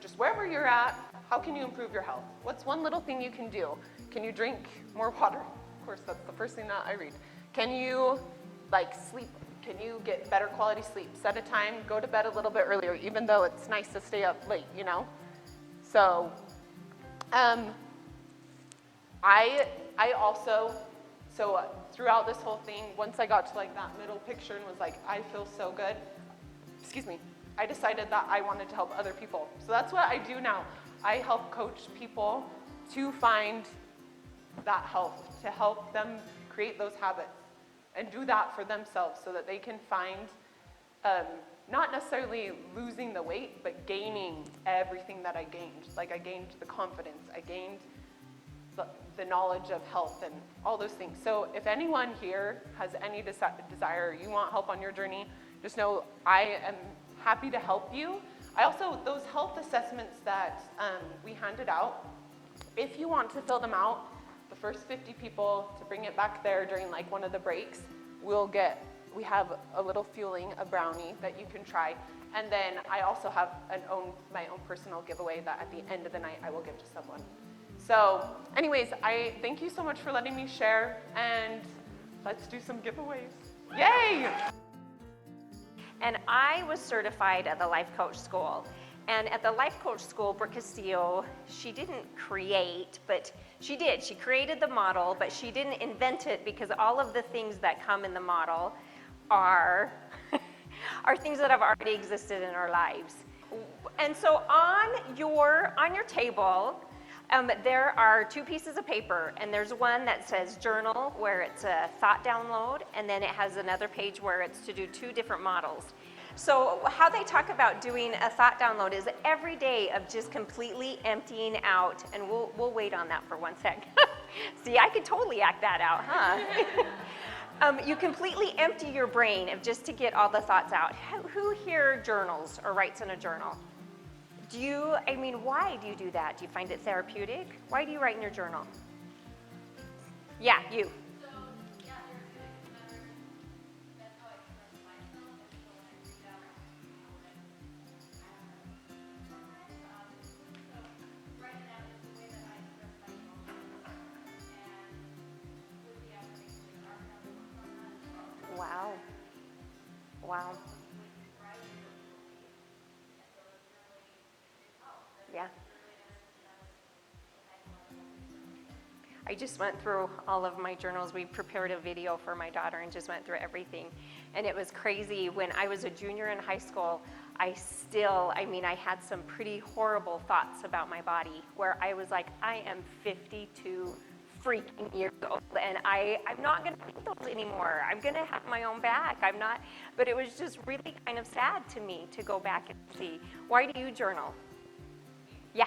just wherever you're at. How can you improve your health? What's one little thing you can do? Can you drink more water? Of course, that's the first thing that I read. Can you sleep? Can you get better quality sleep? Set a time, go to bed a little bit earlier, even though it's nice to stay up late, you know? So, I also, throughout this whole thing, once I got to that middle picture and was like, I feel so good, I decided that I wanted to help other people. So that's what I do now. I help coach people to find that health, to help them create those habits and do that for themselves so that they can find, not necessarily losing the weight, but gaining everything that I gained. I gained the confidence, I gained the knowledge of health and all those things. So if anyone here has any desire, you want help on your journey, just know I am happy to help you. I also, those health assessments that we handed out, if you want to fill them out, the first 50 people to bring it back there during one of the breaks, we have a little fueling, a brownie that you can try. And then I also have my own personal giveaway that at the end of the night I will give to someone. So anyways, I thank you so much for letting me share, and let's do some giveaways. Yay! And I was certified at the Life Coach School. And at the Life Coach School, Brooke Castillo, she didn't create, but she did. She created the model, but she didn't invent it, because all of the things that come in the model are things that have already existed in our lives. And so on your table, there are 2 pieces of paper, and there's one that says journal, where it's a thought download, and then it has another page where it's to do 2 different models. So how they talk about doing a thought download is every day of just completely emptying out, and we'll wait on that for 1 sec. See, I could totally act that out, huh? You completely empty your brain just to get all the thoughts out. Who here journals or writes in a journal? Why do you do that? Do you find it therapeutic? Why do you write in your journal? Yeah, you. So, yeah, therapeutic, that's how I express myself, and so when I read out, so writing out is the way that I express my emotions, and with the affirmation, our family works on that. Wow. Wow. Yeah. I just went through all of my journals. We prepared a video for my daughter and just went through everything. And it was crazy. When I was a junior in high school, I had some pretty horrible thoughts about my body, where I was like, I am 52 freaking years old, and I'm not gonna think those anymore. I'm gonna have my own back. But it was just really kind of sad to me to go back and see. Why do you journal? Yeah.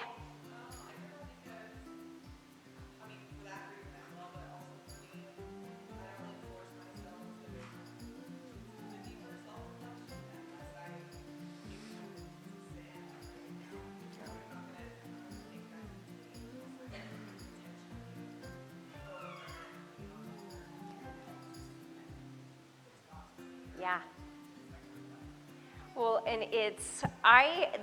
and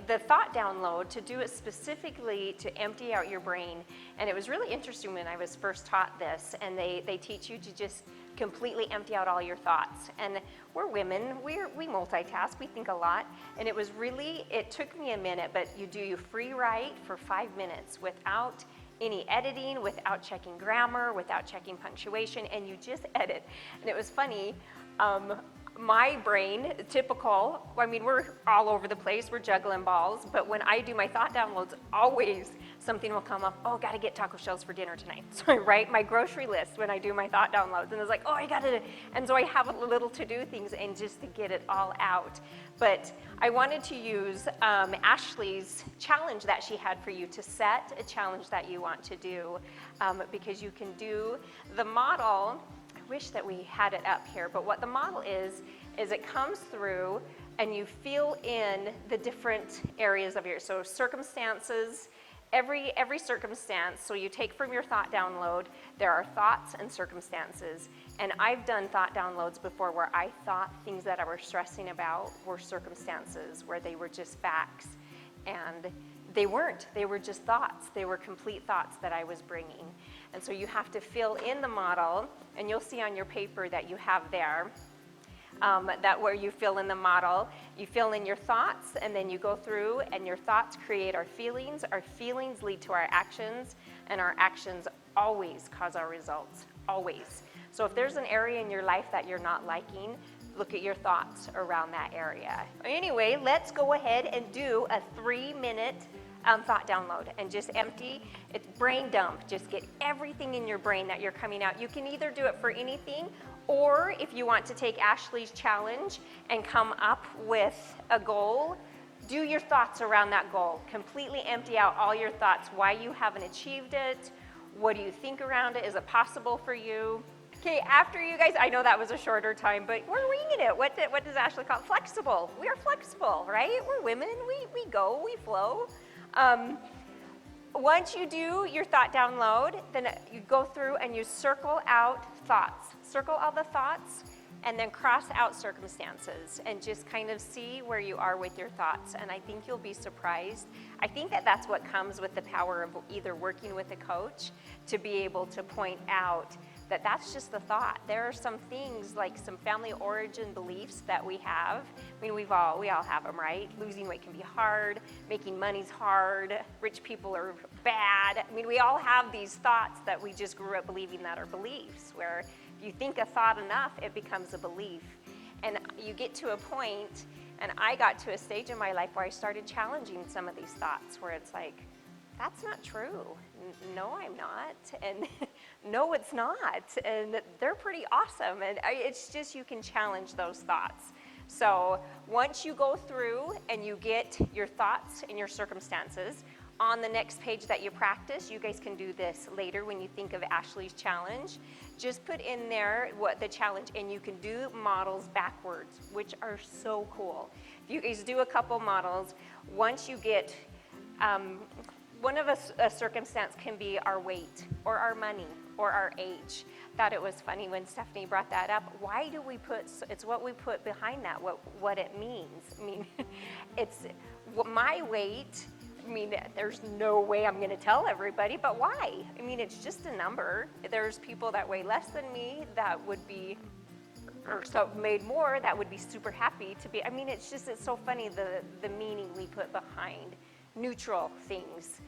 the thought download, to do it specifically to empty out your brain. And it was really interesting when I was first taught this, and they teach you to just completely empty out all your thoughts. And we're women, we multitask, we think a lot. And it took me a minute, but you free write for 5 minutes without any editing, without checking grammar, without checking punctuation, and you just edit. And it was funny, my brain, typical, I mean, we're all over the place, we're juggling balls, but when I do my thought downloads, always something will come up, oh, gotta get taco shells for dinner tonight. So I write my grocery list when I do my thought downloads, and it's like, oh, I gotta, and so I have a little to-do things, and just to get it all out. But I wanted to use Ashley's challenge that she had for you to set a challenge that you want to do, because you can do the model. I wish that we had it up here, but what the model is it comes through and you fill in the different areas of so circumstances, every circumstance, so you take from your thought download, there are thoughts and circumstances. And I've done thought downloads before where I thought things that I was stressing about were circumstances, where they were just facts. And they weren't, they were just thoughts. They were complete thoughts that I was bringing. And so you have to fill in the model, and you'll see on your paper that you have there, that where you fill in the model, you fill in your thoughts, and then you go through, and your thoughts create our feelings lead to our actions, and our actions always cause our results, always. So if there's an area in your life that you're not liking, look at your thoughts around that area. Anyway, let's go ahead and do a 3-minute thought download, and just empty. It's brain dump. Just get everything in your brain that you're coming out. You can either do it for anything, or if you want to take Ashley's challenge and come up with a goal, do your thoughts around that goal. Completely empty out all your thoughts, why you haven't achieved it, what do you think around it, is it possible for you? Okay, after you guys, I know that was a shorter time, but we're winging it. What does Ashley call it? Flexible. We are flexible, right? We're women, we go, we flow. Once you do your thought download, then you go through and you circle out thoughts. Circle all the thoughts, and then cross out circumstances, and just kind of see where you are with your thoughts. And I think you'll be surprised. I think that that's what comes with the power of either working with a coach, to be able to point out that that's just the thought. There are some things, like some family origin beliefs that we have. I mean, we all have them, right? Losing weight can be hard, making money's hard, rich people are bad. I mean, we all have these thoughts that we just grew up believing that are beliefs, where if you think a thought enough, it becomes a belief. And you get to a point, and I got to a stage in my life where I started challenging some of these thoughts, where it's like, that's not true. No, I'm not. And no, it's not. And they're pretty awesome. And it's just, you can challenge those thoughts. So once you go through and you get your thoughts and your circumstances, on the next page that you practice, you guys can do this later when you think of Ashley's challenge. Just put in there what the challenge, and you can do models backwards, which are so cool. If you guys do a couple models, once you get, one of a circumstance can be our weight, or our money, or our age. Thought it was funny when Stephanie brought that up. Why do we put, it's what we put behind that, what it means. I mean, it's my weight. I mean, there's no way I'm going to tell everybody, but why? I mean, it's just a number. There's people that weigh less than me that would be, or so made more, that would be super happy to be. I mean, it's so funny, the meaning we put behind neutral things.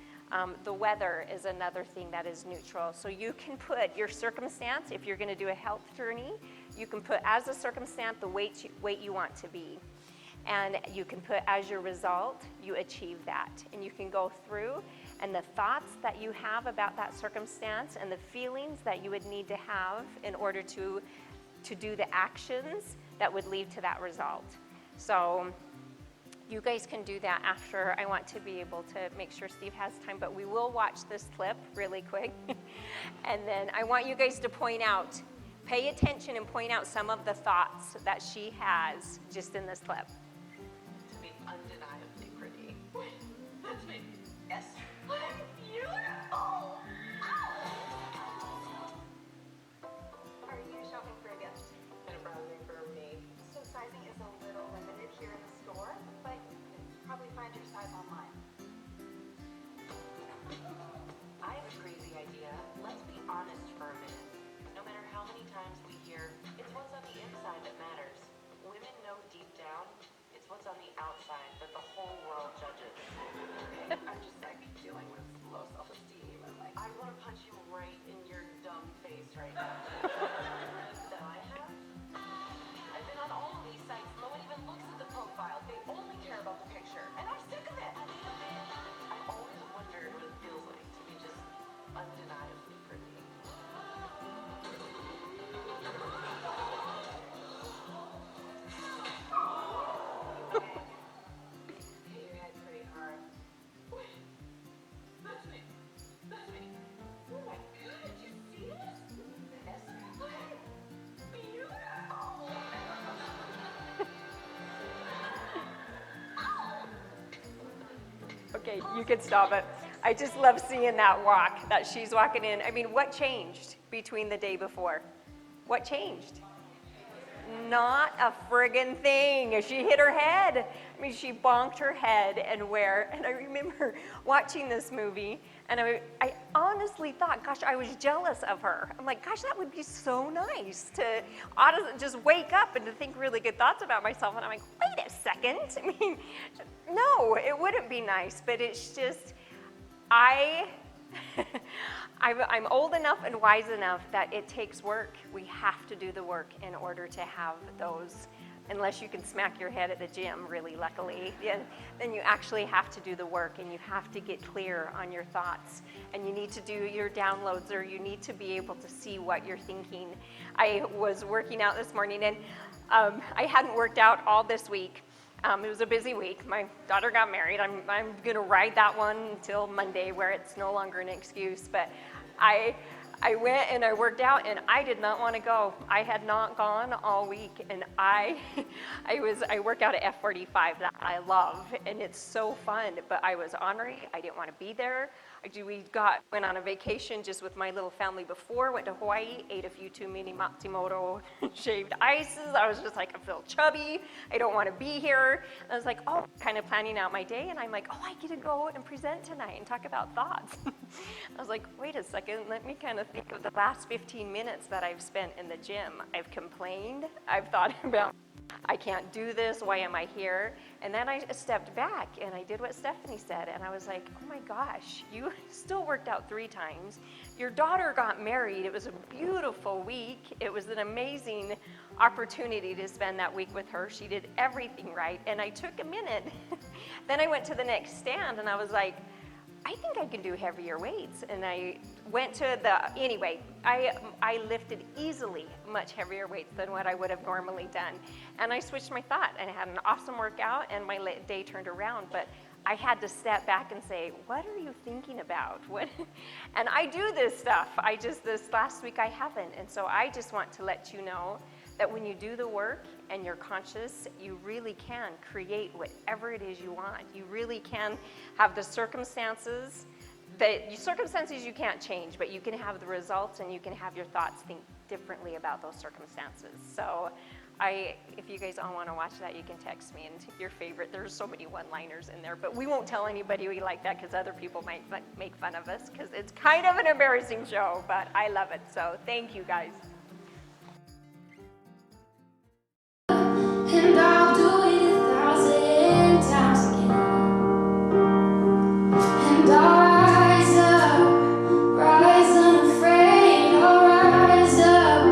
The weather is another thing that is neutral. So you can put your circumstance, if you're going to do a health journey, you can put as a circumstance the weight you want to be. And you can put as your result, you achieve that. And you can go through, and the thoughts that you have about that circumstance and the feelings that you would need to have in order to do the actions that would lead to that result. So you guys can do that after. I want to be able to make sure Steve has time, but we will watch this clip really quick. And then I want you guys to pay attention and point out some of the thoughts that she has just in this clip. To be undeniably pretty. That's me. Yes. I'm beautiful. Are you shopping for a gift? And browsing for me. So sizing is a little limited here in the store, but Okay, you can stop it. I just love seeing that walk that she's walking in. I mean, what changed between the day before? What changed? Not a friggin' thing. She hit her head. I mean, she bonked her head and I remember watching this movie and I honestly thought, gosh, I was jealous of her. I'm like, gosh, that would be so nice to just wake up and to think really good thoughts about myself. And I'm like, wait a second. I mean, no, it wouldn't be nice, but it's just, I'm old enough and wise enough that it takes work. We have to do the work in order to have those, unless you can smack your head at the gym, really luckily, then you actually have to do the work and you have to get clear on your thoughts and you need to do your downloads or you need to be able to see what you're thinking. I was working out this morning and I hadn't worked out all this week. It was a busy week. My daughter got married. I'm going to ride that one until Monday where it's no longer an excuse. But I went and I worked out and I did not want to go. I had not gone all week and I work out at F45 that I love and it's so fun. But I was ornery. I didn't want to be there. Went on a vacation just with my little family before, went to Hawaii, ate a few too many Matsumoto shaved ices. I was just like, I feel chubby. I don't want to be here. And I was like, oh, kind of planning out my day. And I'm like, oh, I get to go and present tonight and talk about thoughts. I was like, wait a second. Let me kind of think of the last 15 minutes that I've spent in the gym. I've complained. I've thought about, I can't do this. Why am I here? And then I stepped back and I did what Stephanie said. And I was like, oh my gosh, you still worked out 3 times. Your daughter got married. It was a beautiful week. It was an amazing opportunity to spend that week with her. She did everything right. And I took a minute. Then I went to the next stand and I was like, I think I can do heavier weights. And I went to anyway, I lifted easily much heavier weights than what I would have normally done. And I switched my thought and I had an awesome workout and my day turned around. But I had to step back and say, what are you thinking about? And I do this stuff. This last week I haven't. And so I just want to let you know that when you do the work and you're conscious, you really can create whatever it is you want. You really can have the circumstances you can't change, but you can have the results and you can have your thoughts think differently about those circumstances. So if you guys all want to watch that, you can text me and your favorite. There's so many one-liners in there, but we won't tell anybody we like that because other people might make fun of us because it's kind of an embarrassing show, but I love it. So thank you guys. And I'll do it 1,000 times again. And I'll rise unafraid. I'll rise up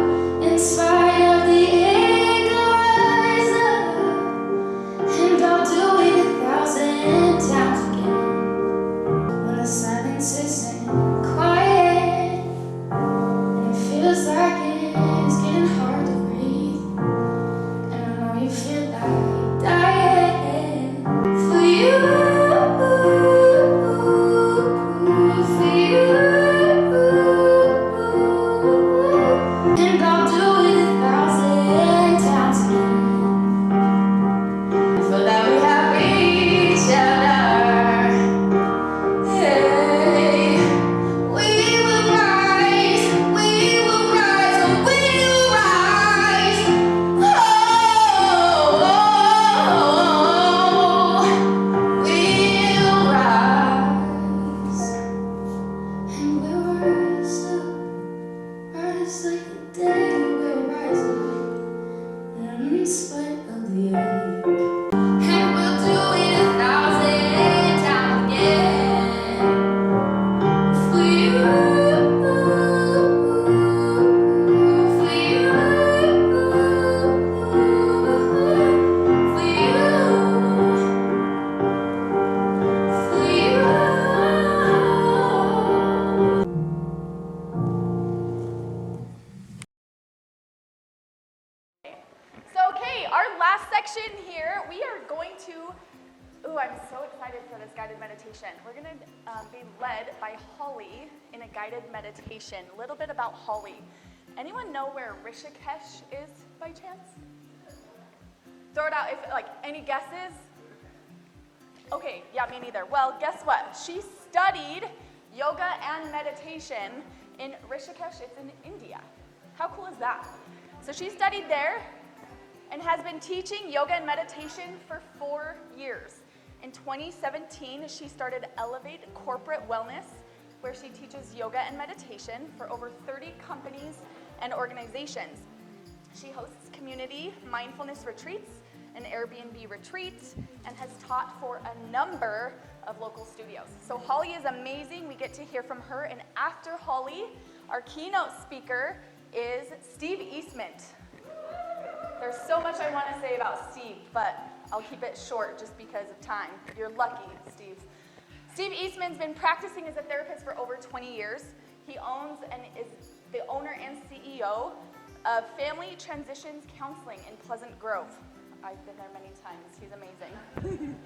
in spite of the anger. Rise up, and I'll do it 1,000 times again. When the silence isn't quiet, and it feels like it's getting hard to breathe. You feel like dying for you, and I'll do it 1,000 times again. For that we have each other. Hey, we will rise, oh, we will rise. Oh, we'll rise, and we'll rise like the day we'll rise up, in spite of the ache. And we'll do it 1,000 times again for you, for you, for you, for you. So, okay, our last section here, we are going to, I'm so excited for this guided meditation. We're going to be led by Holly in a guided meditation. A little bit about Holly. Anyone know where Rishikesh is by chance? Throw it out, any guesses? Okay, yeah, me neither. Well, guess what? She studied yoga and meditation in Rishikesh. It's in India. How cool is that? So she studied there and has been teaching yoga and meditation for 4 years. In 2017, she started Elevate Corporate Wellness, where she teaches yoga and meditation for over 30 companies and organizations. She hosts community mindfulness retreats and Airbnb retreats and has taught for a number of local studios. So Holly is amazing. We get to hear from her. And after Holly, our keynote speaker is Steve Eastman. There's so much I want to say about Steve, but I'll keep it short just because of time. You're lucky, Steve. Steve Eastman's been practicing as a therapist for over 20 years. He owns and is the owner and CEO of Family Transitions Counseling in Pleasant Grove. I've been there many times. He's amazing.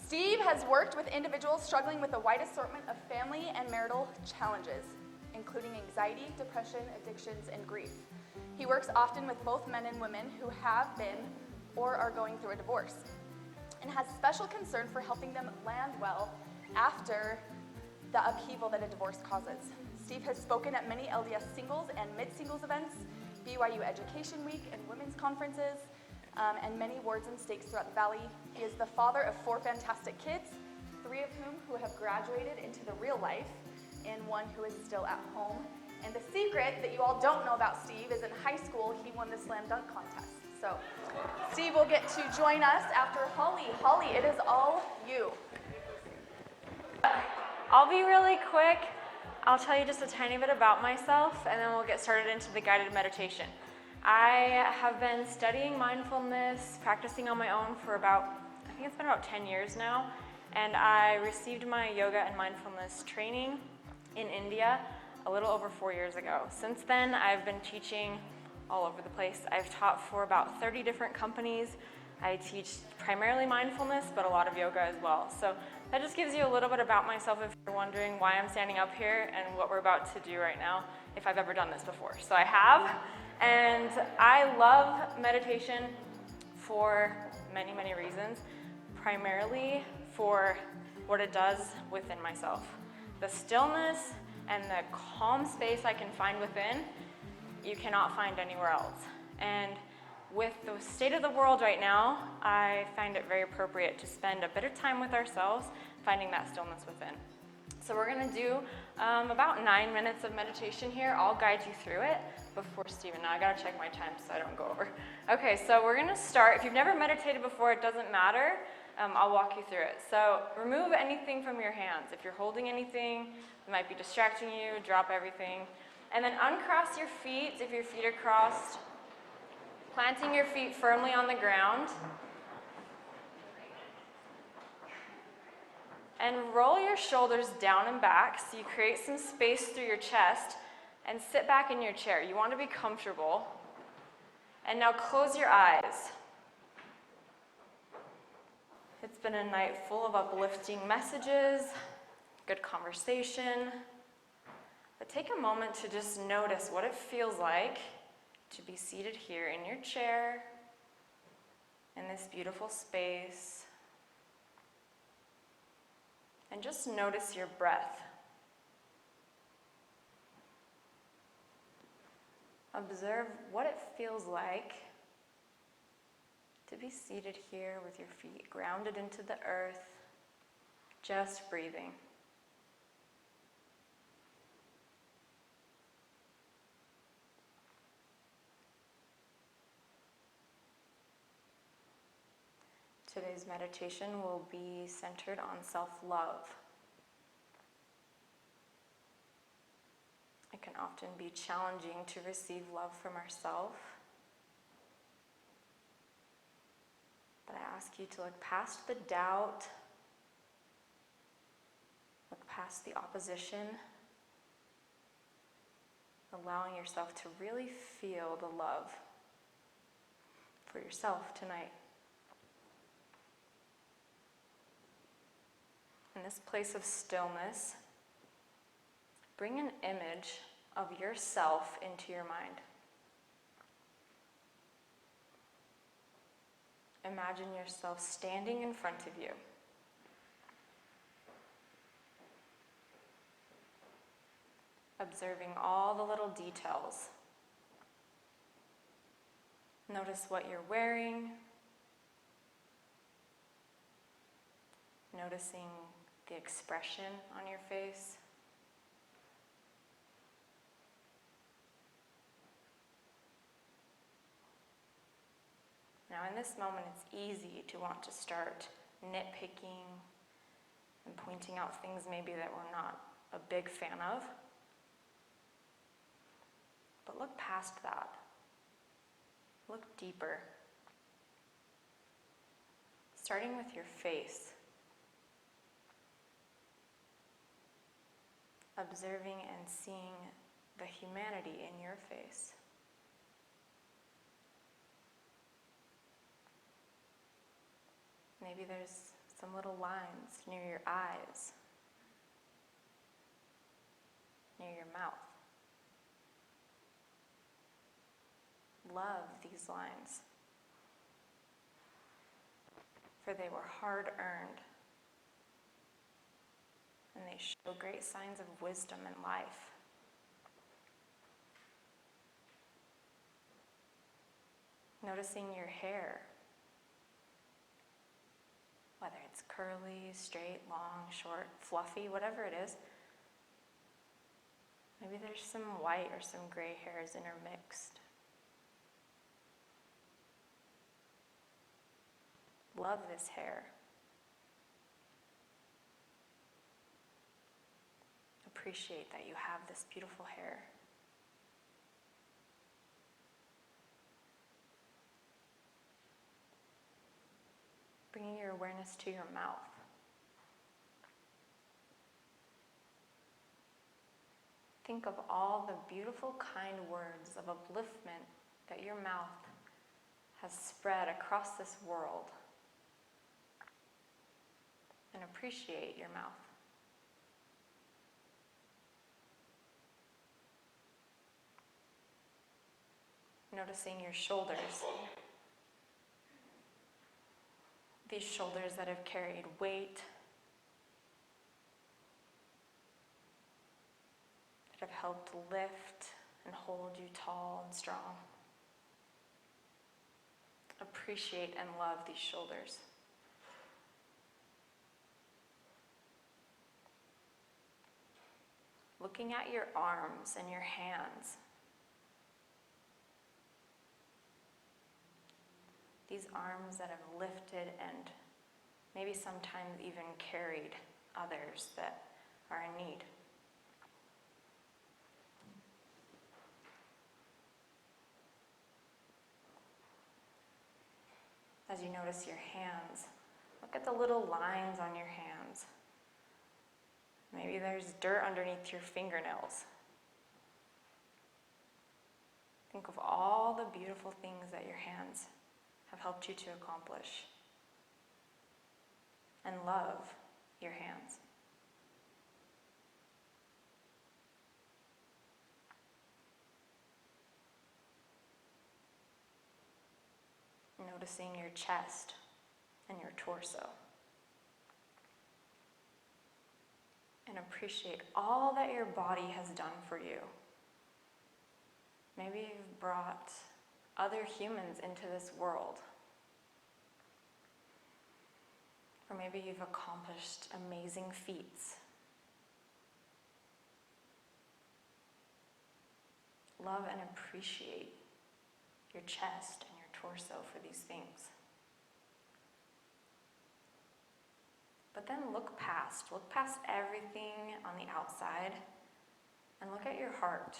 Steve has worked with individuals struggling with a wide assortment of family and marital challenges, including anxiety, depression, addictions, and grief. He works often with both men and women who have been or are going through a divorce, and has special concern for helping them land well after the upheaval that a divorce causes. Steve has spoken at many LDS singles and mid-singles events, BYU Education Week, and women's conferences, and many awards and stakes throughout the Valley. He is the father of 4 fantastic kids, 3 of whom have graduated into the real life, and 1 who is still at home. And the secret that you all don't know about Steve is in high school, he won the slam dunk contest. So Steve will get to join us after Holly. Holly, it is all you. I'll be really quick. I'll tell you just a tiny bit about myself, and then we'll get started into the guided meditation. I have been studying mindfulness, practicing on my own for I think it's been about 10 years now, and I received my yoga and mindfulness training in India a little over 4 years ago. Since then, I've been teaching all over the place. I've taught for about 30 different companies. I teach primarily mindfulness, but a lot of yoga as well. So that just gives you a little bit about myself if you're wondering why I'm standing up here and what we're about to do right now, if I've ever done this before. So I have, and I love meditation for many, many reasons, primarily for what it does within myself. The stillness and the calm space I can find within, you cannot find anywhere else. And with the state of the world right now, I find it very appropriate to spend a bit of time with ourselves, finding that stillness within. So we're gonna do about 9 minutes of meditation here. I'll guide you through it before Stephen. Now I gotta check my time so I don't go over. Okay, so we're gonna start. If you've never meditated before, it doesn't matter. I'll walk you through it. So remove anything from your hands. If you're holding anything, it might be distracting you, drop everything. And then uncross your feet if your feet are crossed, planting your feet firmly on the ground. And roll your shoulders down and back so you create some space through your chest, and sit back in your chair. You want to be comfortable. And now close your eyes. It's been a night full of uplifting messages, good conversation. But take a moment to just notice what it feels like to be seated here in your chair, in this beautiful space. And just notice your breath. Observe what it feels like to be seated here with your feet grounded into the earth, just breathing. Today's meditation will be centered on self-love. It can often be challenging to receive love from ourselves. But I ask you to look past the doubt, look past the opposition, allowing yourself to really feel the love for yourself tonight. In this place of stillness, bring an image of yourself into your mind. Imagine yourself standing in front of you, observing all the little details. Notice what you're wearing, noticing the expression on your face. Now, in this moment, it's easy to want to start nitpicking and pointing out things maybe that we're not a big fan of. But look past that. Look deeper. Starting with your face. Observing and seeing the humanity in your face. Maybe there's some little lines near your eyes, near your mouth. Love these lines, for they were hard-earned, and they show great signs of wisdom and life. Noticing your hair, whether it's curly, straight, long, short, fluffy, whatever it is. Maybe there's some white or some gray hairs intermixed. Love this hair. Appreciate that you have this beautiful hair. Bringing your awareness to your mouth. Think of all the beautiful, kind words of upliftment that your mouth has spread across this world. And appreciate your mouth. Noticing your shoulders. These shoulders that have carried weight, that have helped lift and hold you tall and strong. Appreciate and love these shoulders. Looking at your arms and your hands. These arms that have lifted and maybe sometimes even carried others that are in need. As you notice your hands, look at the little lines on your hands. Maybe there's dirt underneath your fingernails. Think of all the beautiful things that your hands have helped you to accomplish. And love your hands. Noticing your chest and your torso. And appreciate all that your body has done for you. Maybe you've brought other humans into this world. Or maybe you've accomplished amazing feats. Love and appreciate your chest and your torso for these things. But then look past everything on the outside and look at your heart.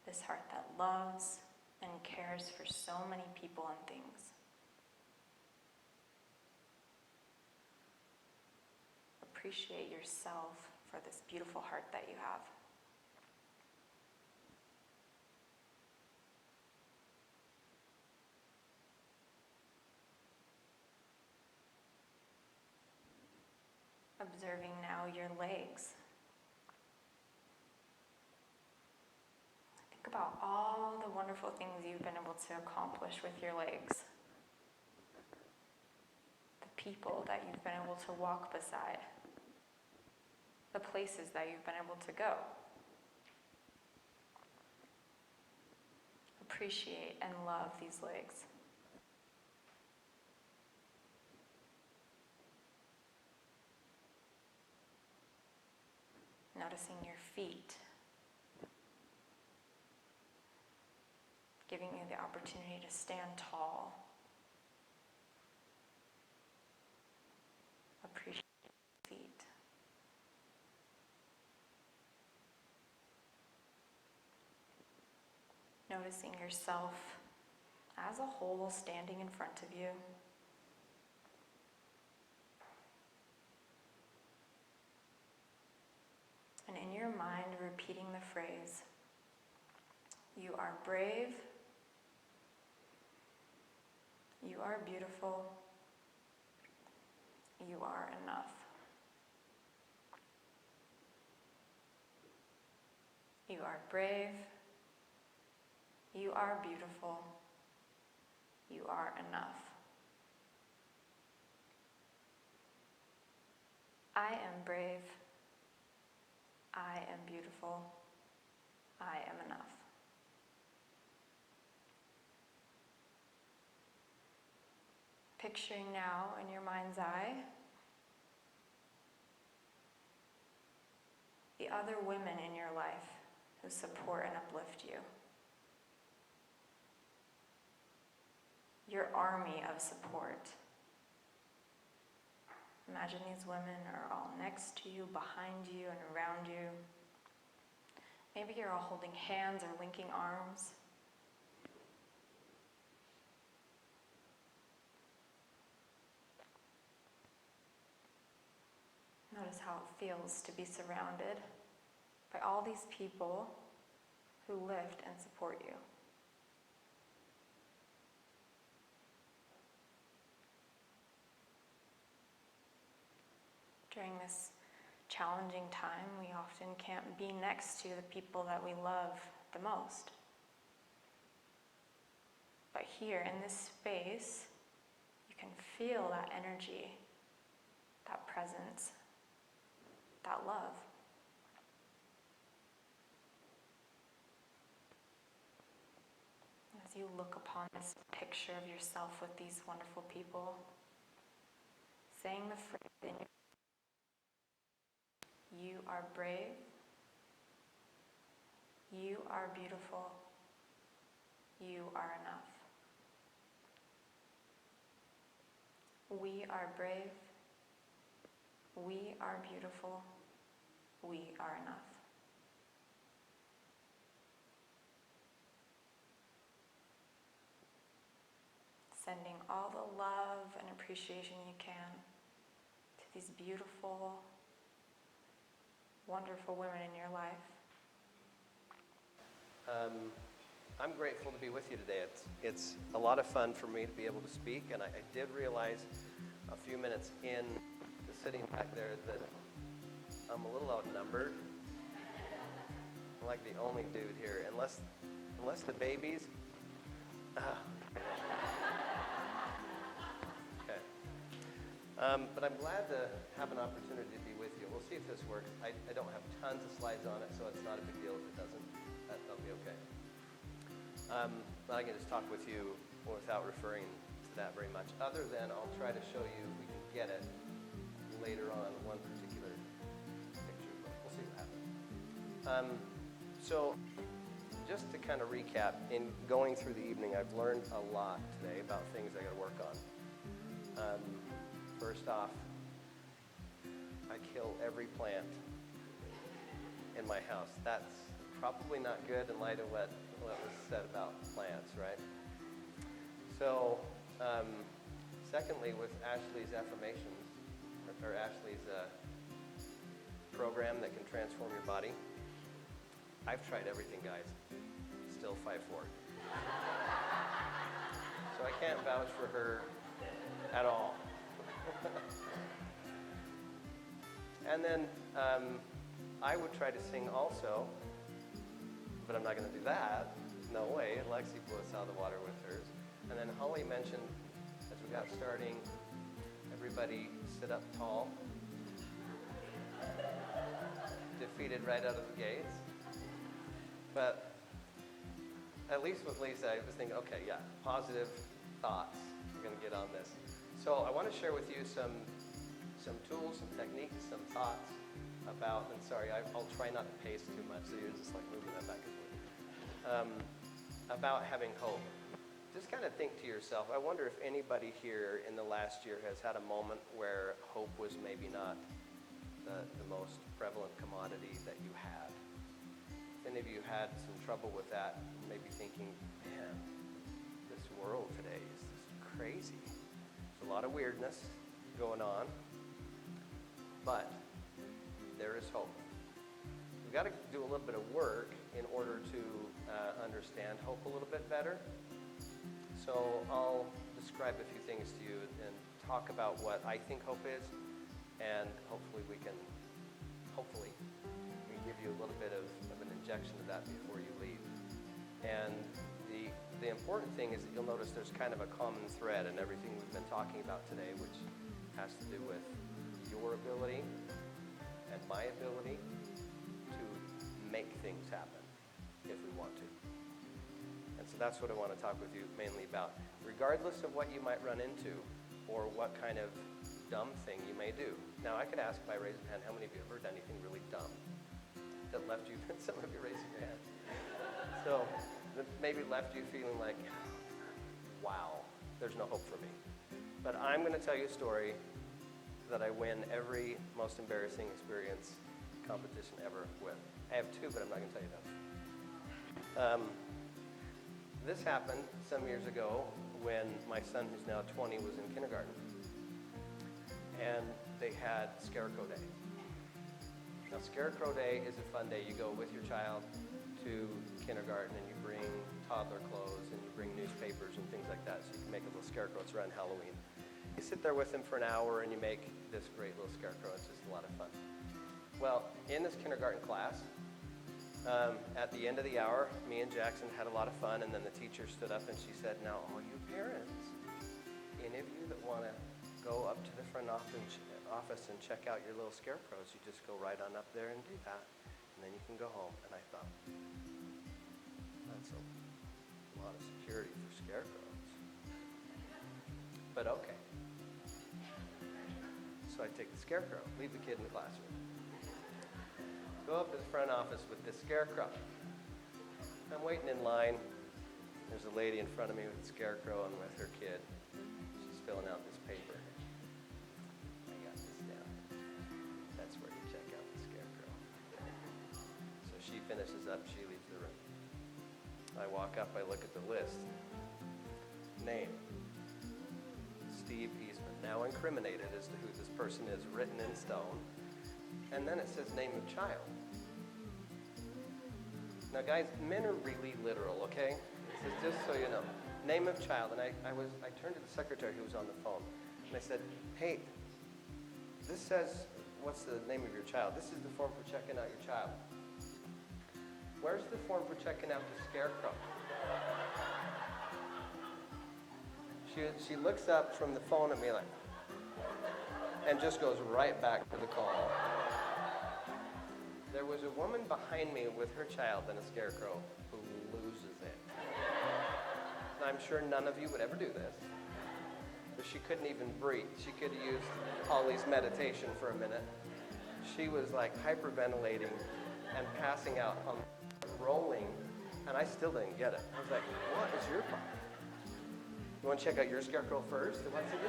This heart that loves and cares for so many people and things. Appreciate yourself for this beautiful heart that you have. Observing now your legs. Think about all the wonderful things you've been able to accomplish with your legs. The people that you've been able to walk beside. the places that you've been able to go. Appreciate and love these legs. Noticing your feet, giving you the opportunity to stand tall. Appreciate your feet. Noticing yourself as a whole standing in front of you. And in your mind, repeating the phrase, you are brave, you are beautiful, you are enough. You are brave, you are beautiful, you are enough. I am brave, I am beautiful, I am enough. Picturing now in your mind's eye the other women in your life who support and uplift you. Your army of support. Imagine these women are all next to you, behind you, and around you. Maybe you're all holding hands or linking arms. Notice how it feels to be surrounded by all these people who lift and support you. During this challenging time, we often can't be next to the people that we love the most. But here in this space, you can feel that energy, that presence, that love. As you look upon this picture of yourself with these wonderful people, saying the phrase in your you are brave, you are beautiful, you are enough. We are brave, we are beautiful, we are enough. Sending all the love and appreciation you can to these beautiful, wonderful women in your life. I'm grateful to be with you today. It's a lot of fun for me to be able to speak, and I did realize a few minutes in to sitting back there that I'm a little outnumbered. I'm like the only dude here, unless the babies. Okay. But I'm glad to have an opportunity to be with you. We'll see if this works. I don't have tons of slides on it, so it's not a big deal if it doesn't. That'll be okay. But I can just talk with you without referring to that very much, other than I'll try to show you if we can get it later on one particular picture, but we'll see what happens. So just to kind of recap, in going through the evening, I've learned a lot today about things I got to work on. First off, I kill every plant in my house. That's probably not good in light of what was said about plants, right? So, secondly, with Ashley's affirmations, or Ashley's program that can transform your body, I've tried everything, guys. Still 5'4". So I can't vouch for her at all. And then I would try to sing also, but I'm not going to do that. No way. Lexi blew us out of the water with hers. And then Holly mentioned, as we got starting, everybody sit up tall. defeated right out of the gates. But at least with Lisa, I was thinking, okay, yeah, positive thoughts. We're going to get on this. So I want to share with you some tools, some techniques, some thoughts about, and sorry, I'll try not to pace too much, so you're just like moving that back and forth, about having hope. Just kind of think to yourself, I wonder if anybody here in the last year has had a moment where hope was maybe not the most prevalent commodity that you had. If any of you had some trouble with that, maybe thinking, man, this world today is just crazy. There's a lot of weirdness going on, but there is hope. We've got to do a little bit of work in order to understand hope a little bit better. So I'll describe a few things to you and talk about what I think hope is, and hopefully we can give you a little bit of an injection of that before you leave. And the important thing is that you'll notice there's kind of a common thread in everything we've been talking about today, which has to do with your ability and my ability to make things happen if we want to. And so that's what I want to talk with you mainly about. Regardless of what you might run into or what kind of dumb thing you may do. Now, I could ask by raising hand, how many of you have ever done anything really dumb that left you, some of you raising your hand. So that maybe left you feeling like, wow, there's no hope for me. But I'm going to tell you a story that I win every most embarrassing experience competition ever with. I have two, but I'm not going to tell you them. This happened some years ago when my son, who's now 20, was in kindergarten. And they had Scarecrow Day. Now, Scarecrow Day is a fun day. You go with your child to kindergarten and you bring toddler clothes and you bring newspapers and things like that so you can make a little scarecrow. It's around Halloween. You sit there with them for an hour and you make this great little scarecrow. It's just a lot of fun. Well, in this kindergarten class, at the end of the hour, me and Jackson had a lot of fun, and then the teacher stood up and she said, now, all you parents, any of you that want to go up to the front office and check out your little scarecrows, you just go right on up there and do that, and then you can go home. And I thought, that's a lot of security for scarecrows. But okay. So I take the scarecrow, leave the kid in the classroom. Go up to the front office with this scarecrow. I'm waiting in line. There's a lady in front of me with the scarecrow and with her kid. She's filling out this paper. I got this down. That's where you check out the scarecrow. So she finishes up, she leaves the room. I walk up, I look at the list. Name, Steve Eastman. Now incriminated as to who this person is, written in stone. And then it says name of child. Now guys, men are really literal, okay? This is just so you know. Name of child, and I turned to the secretary who was on the phone, and I said, hey, this says, what's the name of your child? This is the form for checking out your child. Where's the form for checking out the scarecrow? She looks up from the phone at me like, and just goes right back to the call. There was a woman behind me with her child and a scarecrow who loses it. And I'm sure none of you would ever do this. But she couldn't even breathe. She could have used Holly's meditation for a minute. She was like hyperventilating and passing out, rolling, and I still didn't get it. I was like, what is your problem? You want to check out your scarecrow first? What's it do?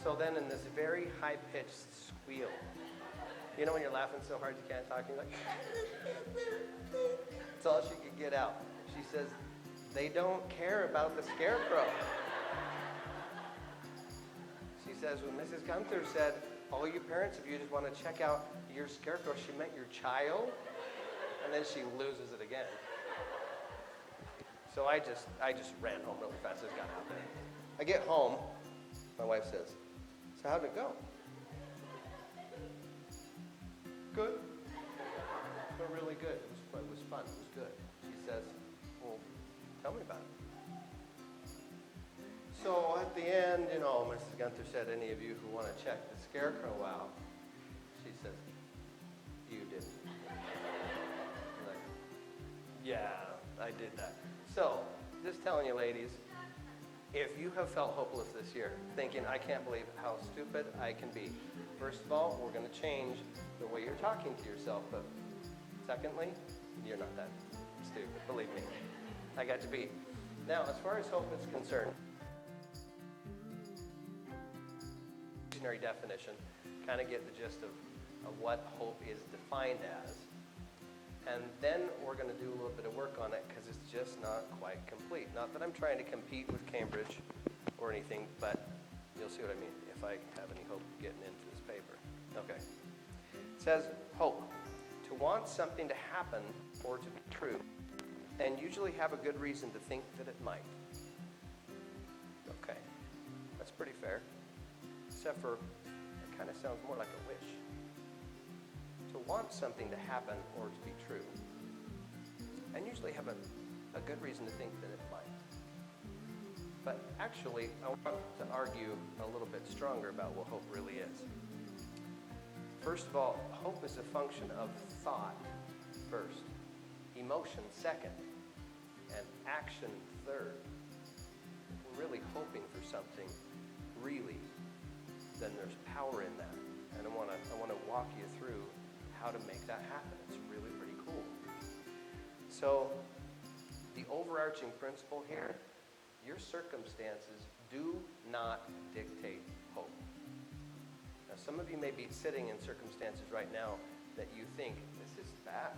So then in this very high-pitched squeal, you know when you're laughing so hard you can't talk, and you're like, that's all she could get out. She says, they don't care about the scarecrow. She says, when Mrs. Gunther said, all you parents, if you just want to check out your scarecrow, she meant your child, and then she loses it again. So I just ran home really fast. This got out there. I get home, my wife says, so how'd it go? Good. But really good. It was fun. It was good. She says, well, tell me about it. So at the end, Mrs. Gunther said, any of you who want to check the scarecrow out, she says, you didn't. You're like, yeah, I did that. So, just telling you ladies, if you have felt hopeless this year, thinking, I can't believe how stupid I can be, first of all, we're going to change the way you're talking to yourself, but secondly, you're not that stupid, believe me. I got you beat. Now, as far as hope is concerned, dictionary definition, kind of get the gist of what hope is defined as. And then we're going to do a little bit of work on it because it's just not quite complete. Not that I'm trying to compete with Cambridge or anything, but you'll see what I mean if I have any hope getting into this paper. Okay. It says hope, to want something to happen or to be true, and usually have a good reason to think that it might. Okay, that's pretty fair, except for it kind of sounds more like a wish. To want something to happen or to be true, and usually have a good reason to think that it might. But actually, I want to argue a little bit stronger about what hope really is. First of all, hope is a function of thought first, emotion second, and action third. If we're really hoping for something, really, then there's power in that. And I want to walk you through how to make that happen. It's really pretty cool. So, the overarching principle here, your circumstances do not dictate hope. Now, some of you may be sitting in circumstances right now that you think, this is bad.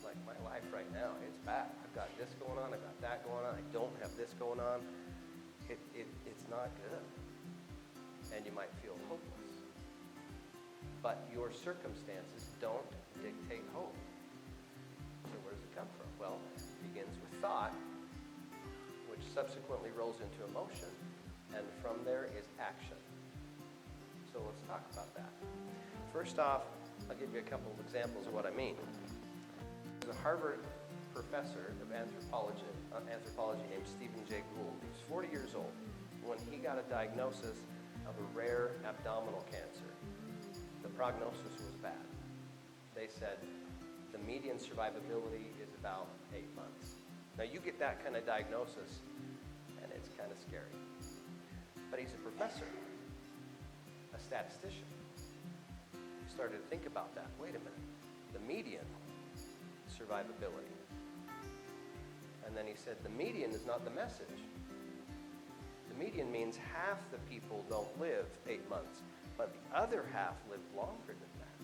Like my life right now, it's bad. I've got this going on, I've got that going on, I don't have this going on. It's not good. And you might feel hopeless. But your circumstances don't dictate hope. So where does it come from? Well, it begins with thought, which subsequently rolls into emotion, and from there is action. So let's talk about that. First off, I'll give you a couple of examples of what I mean. There's a Harvard professor of anthropology named Stephen Jay Gould. He was 40 years old when he got a diagnosis of a rare abdominal cancer. The prognosis was bad. They said the median survivability is about 8 months. Now you get that kind of diagnosis and it's kind of scary. But he's a professor, a statistician. He started to think about that. Wait a minute, the median survivability. And then he said the median is not the message. The median means half the people don't live 8 months. But the other half live longer than that.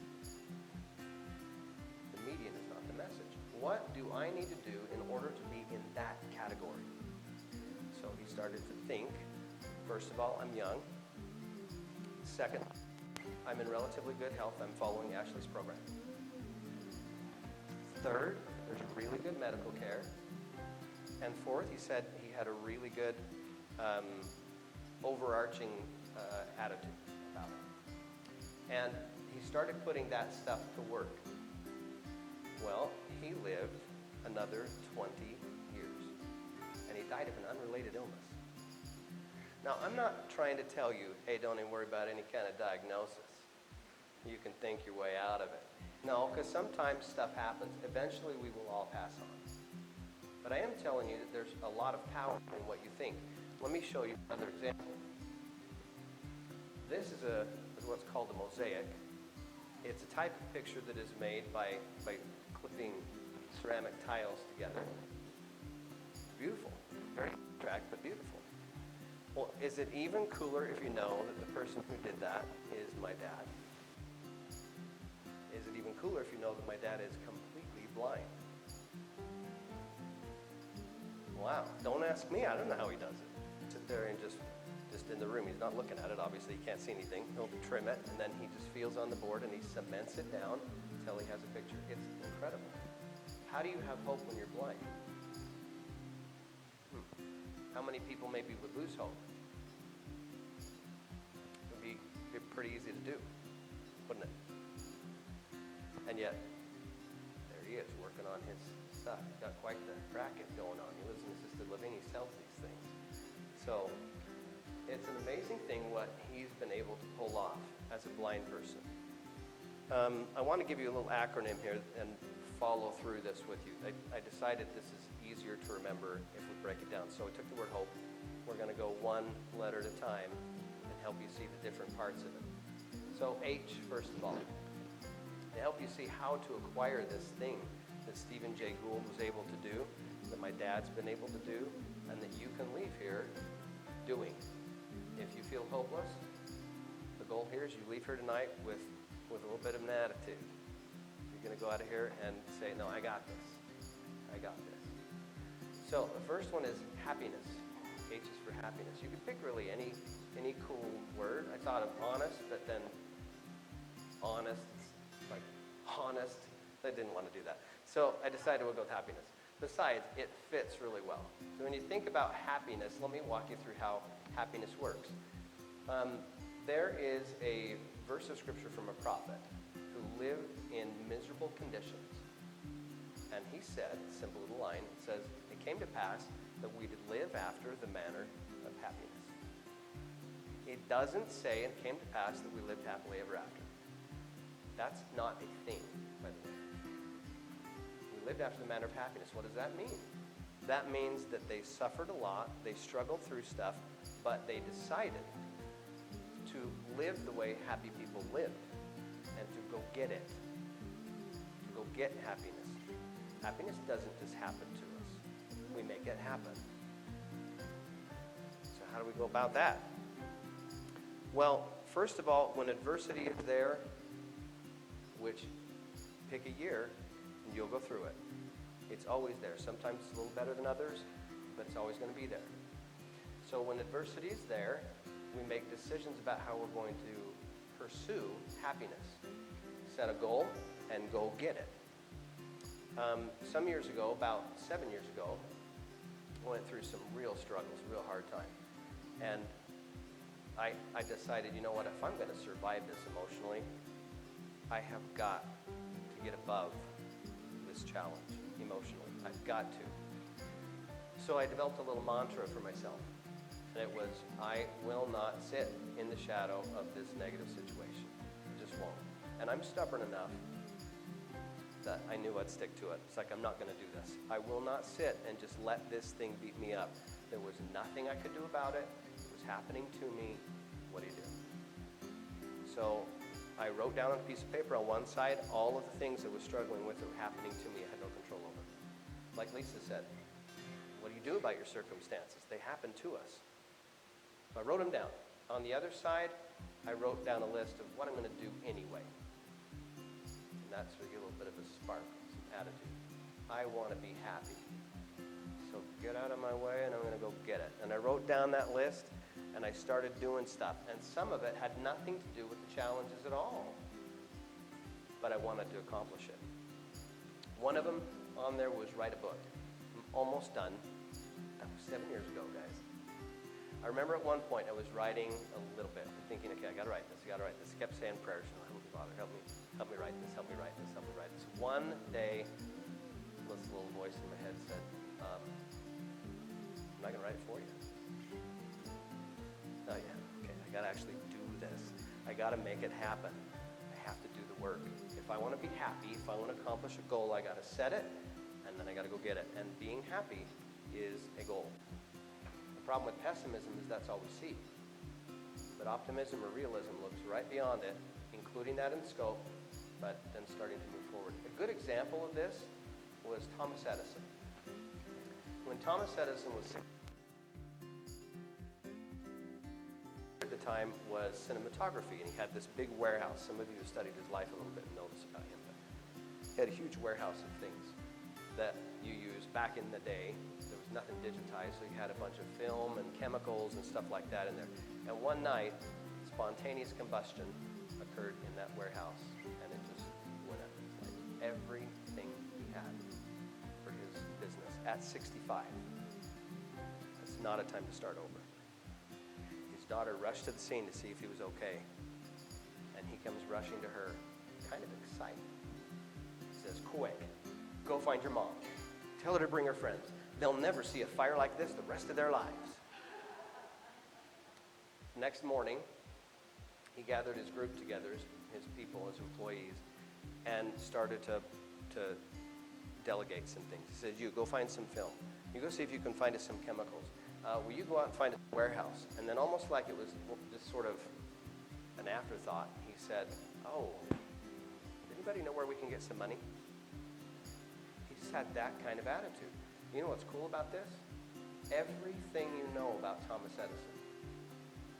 The median is not the message. What do I need to do in order to be in that category? So he started to think, first of all, I'm young. Second, I'm in relatively good health. I'm following Ashley's program. Third, there's really good medical care. And fourth, he said he had a really good overarching attitude about it. And he started putting that stuff to work. Well, he lived another 20 years. And he died of an unrelated illness. Now, I'm not trying to tell you, hey, don't even worry about any kind of diagnosis. You can think your way out of it. No, because sometimes stuff happens. Eventually, we will all pass on. But I am telling you that there's a lot of power in what you think. Let me show you another example. This is what's called a mosaic. It's a type of picture that is made by clipping ceramic tiles together. It's beautiful, very abstract, but beautiful. Well, is it even cooler if you know that the person who did that is my dad? Is it even cooler if you know that my dad is completely blind? Wow, don't ask me, I don't know how he does it. Sit there and just in the room. He's not looking at it, obviously, he can't see anything. He'll trim it, and then he just feels on the board, and he cements it down until he has a picture. It's incredible. How do you have hope when you're blind? How many people maybe would lose hope? It would be pretty easy to do, wouldn't it? And yet, there he is, working on his stuff. He's got quite the racket going on. He lives in assisted living, he sells these things. So, it's an amazing thing what he's been able to pull off as a blind person. I want to give you a little acronym here and follow through this with you. I decided this is easier to remember if we break it down. So I took the word hope. We're going to go one letter at a time and help you see the different parts of it. So H, first of all, to help you see how to acquire this thing that Stephen Jay Gould was able to do, that my dad's been able to do, and that you can leave here doing. If you feel hopeless, the goal here is you leave here tonight with a little bit of an attitude. You're going to go out of here and say, no, I got this. I got this. So the first one is happiness. H is for happiness. You can pick really any cool word. I thought of honest, but then honest, like honest. I didn't want to do that. So I decided we'll go with happiness. Besides, it fits really well. So when you think about happiness, let me walk you through how happiness works. There is a verse of scripture from a prophet who lived in miserable conditions. And he said, simple little line, it says, it came to pass that we did live after the manner of happiness. It doesn't say it came to pass that we lived happily ever after. That's not a thing, by the way. We lived after the manner of happiness. What does that mean? That means that they suffered a lot, they struggled through stuff, but they decided to live the way happy people lived and to go get it. To go get happiness. Happiness doesn't just happen to us. We make it happen. So how do we go about that? Well, first of all, when adversity is there, which pick a year, and you'll go through it. It's always there. Sometimes it's a little better than others, but it's always going to be there. So when adversity is there, we make decisions about how we're going to pursue happiness. Set a goal and go get it. Some years ago, about 7 years ago, I went through some real struggles, real hard time. And I decided, you know what, if I'm going to survive this emotionally, I have got to get above this challenge emotionally. I've got to. So I developed a little mantra for myself. And it was, I will not sit in the shadow of this negative situation. I just won't. And I'm stubborn enough that I knew I'd stick to it. It's like, I'm not going to do this. I will not sit and just let this thing beat me up. There was nothing I could do about it. It was happening to me. What do you do? So I wrote down on a piece of paper on one side all of the things I was struggling with that were happening to me I had no control over. Like Lisa said, what do you do about your circumstances? They happen to us. So I wrote them down. On the other side, I wrote down a list of what I'm going to do anyway. And that's where you get a little bit of a spark, some attitude. I want to be happy. So get out of my way and I'm going to go get it. And I wrote down that list and I started doing stuff. And some of it had nothing to do with the challenges at all. But I wanted to accomplish it. One of them on there was write a book. I'm almost done. That was 7 years ago, guys. I remember at one point I was writing a little bit, thinking, okay, I got to write this, I got to write this. I kept saying prayers, Heavenly Father, help me write this, help me write this, help me write this. One day, this little voice in my head said, I'm not going to write it for you. Oh yeah, okay, I got to actually do this. I got to make it happen. I have to do the work. If I want to be happy, if I want to accomplish a goal, I got to set it, and then I got to go get it. And being happy is a goal. The problem with pessimism is that's all we see. But optimism or realism looks right beyond it, including that in scope, but then starting to move forward. A good example of this was Thomas Edison. When Thomas Edison was at the time was cinematography, and he had this big warehouse. Some of you who studied his life a little bit know this about him. But he had a huge warehouse of things that you used back in the day. There was nothing digitized, so you had a bunch of film and chemicals and stuff like that in there. And one night, spontaneous combustion occurred in that warehouse, and it just went up. Like everything he had for his business at 65. That's not a time to start over. His daughter rushed to the scene to see if he was okay, and he comes rushing to her, kind of excited. He says, quick, go find your mom. Tell her to bring her friends. They'll never see a fire like this the rest of their lives. Next morning, he gathered his group together, his people, his employees, and started to delegate some things. He said, you go find some film. You go see if you can find us some chemicals. Will you go out and find a warehouse? And then almost like it was just sort of an afterthought, he said, oh, anybody know where we can get some money? He just had that kind of attitude. You know what's cool about this? Everything you know about Thomas Edison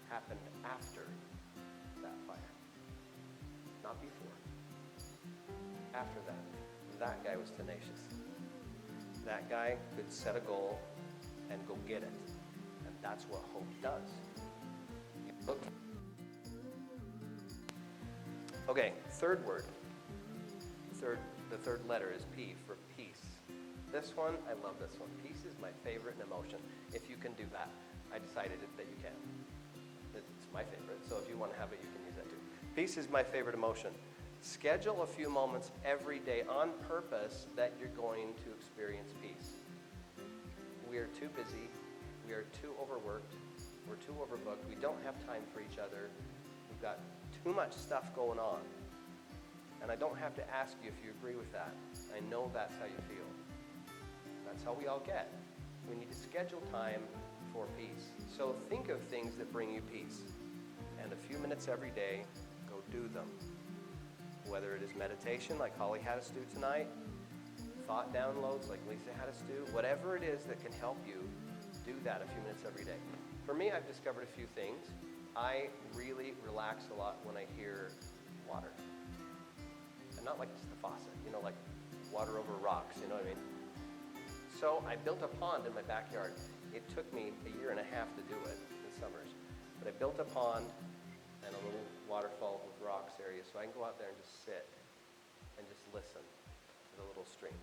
happened after that fire, not before. After that guy was tenacious. That guy could set a goal and go get it. And that's what hope does. Okay, third word. The third letter is P for peace. This one, I love this one. Peace is my favorite emotion. If you can do that, I decided that you can. It's my favorite, so if you want to have it, you can use that too. Peace is my favorite emotion. Schedule a few moments every day on purpose that you're going to experience peace. We are too busy. We are too overworked. We're too overbooked. We don't have time for each other. We've got too much stuff going on. And I don't have to ask you if you agree with that. I know that's how you feel. That's how we all get. We need to schedule time for peace. So think of things that bring you peace. And a few minutes every day, go do them. Whether it is meditation, like Holly had us do tonight, thought downloads, like Lisa had us do, whatever it is that can help you, do that a few minutes every day. For me, I've discovered a few things. I really relax a lot when I hear water. And not like just the faucet, like water over rocks, you know what I mean? So I built a pond in my backyard. It took me a year and a half to do it in summers. But I built a pond and a little waterfall with rocks area, so I can go out there and just sit and just listen to the little stream.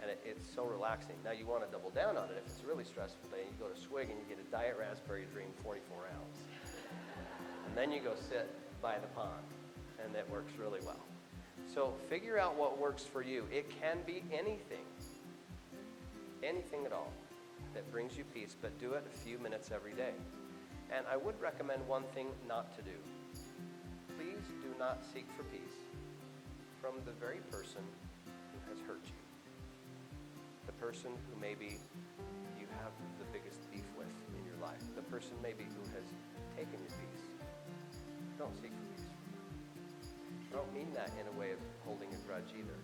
And it's so relaxing. Now you want to double down on it if it's a really stressful day. You go to Swig and you get a Diet Raspberry Dream 44 ounce. And then you go sit by the pond, and that works really well. So figure out what works for you. It can be anything at all that brings you peace, but do it a few minutes every day. And I would recommend one thing not to do. Please do not seek for peace from the very person who has hurt you. The person who maybe you have the biggest beef with in your life. The person maybe who has taken your peace. Don't seek for peace. I don't mean that in a way of holding a grudge either.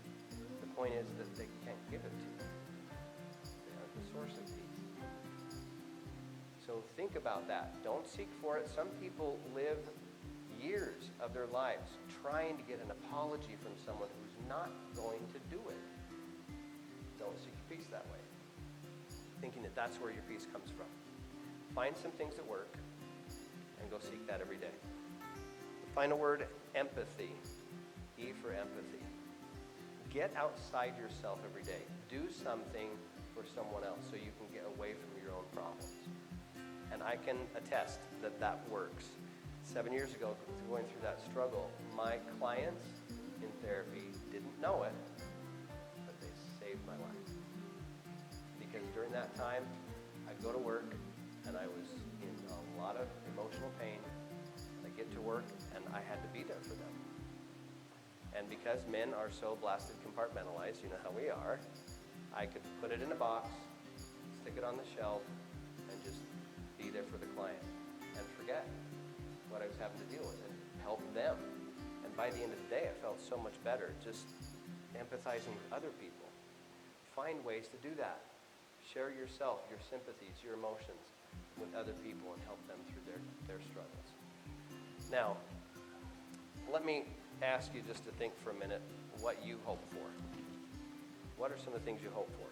The point is that they can't give it to you. They are the source of peace. So think about that. Don't seek for it. Some people live years of their lives trying to get an apology from someone who's not going to do it. Don't seek peace that way, thinking that that's where your peace comes from. Find some things that work and go seek that every day. The final word, empathy. E for empathy. Get outside yourself every day. Do something for someone else so you can get away from your own problems. And I can attest that that works. 7 years ago, going through that struggle, my clients in therapy didn't know it, but they saved my life. Because during that time, I'd go to work, and I was in a lot of emotional pain. I get to work, and I had to be there for them. And because men are so blasted compartmentalized, you know how we are, I could put it in a box, stick it on the shelf, and just be there for the client and forget what I was having to deal with and help them. And by the end of the day, I felt so much better just empathizing with other people. Find ways to do that. Share yourself, your sympathies, your emotions with other people and help them through their struggles. Now, let me ask you just to think for a minute what you hope for. What are some of the things you hope for?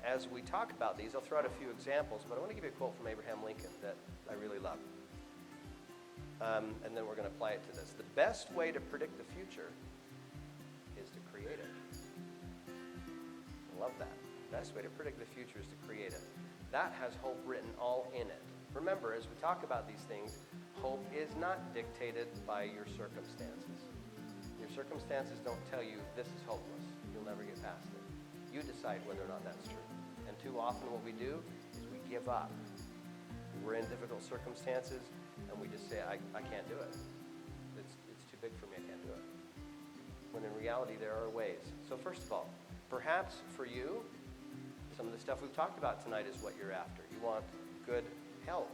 As we talk about these, I'll throw out a few examples, but I want to give you a quote from Abraham Lincoln that I really love. And then we're going to apply it to this. The best way to predict the future is to create it. I love that. The best way to predict the future is to create it. That has hope written all in it. Remember, as we talk about these things, hope is not dictated by your circumstances. Your circumstances don't tell you this is hopeless. You'll never get past it. You decide whether or not that's true. And too often what we do is we give up. We're in difficult circumstances and we just say, I can't do it. It's too big for me, I can't do it. reality, there are ways. So first of all, perhaps for you, some of the stuff we've talked about tonight is what you're after. You want good health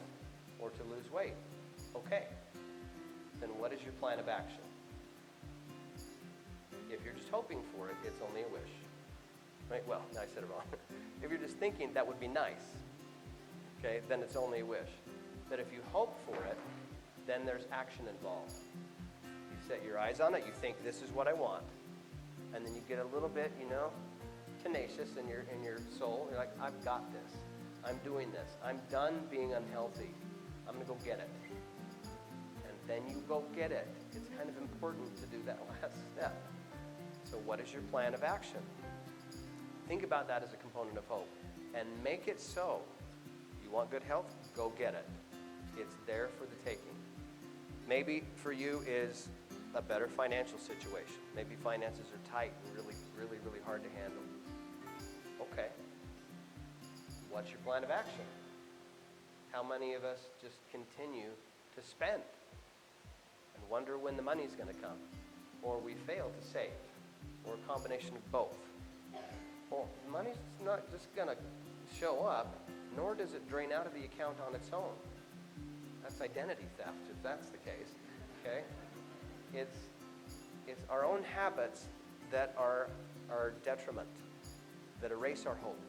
or to lose weight. Okay. Then what is your plan of action? If you're just hoping for it, it's only a wish. Right? Well, I said it wrong. If you're just thinking that would be nice, okay, then it's only a wish. But if you hope for it, then there's action involved. You set your eyes on it, you think this is what I want. And then you get a little bit, tenacious in your soul. You're like, I've got this. I'm doing this. I'm done being unhealthy. I'm going to go get it. And then you go get it. It's kind of important to do that last step. So what is your plan of action? Think about that as a component of hope. And make it so. You want good health? Go get it. It's there for the taking. Maybe for you is a better financial situation. Maybe finances are tight and really, really, really hard to handle. Okay. What's your plan of action? How many of us just continue to spend and wonder when the money's going to come? Or we fail to save? Or a combination of both? Well, money's not just going to show up, nor does it drain out of the account on its own. That's identity theft, if that's the case, okay? It's our own habits that are our detriment, that erase our hope.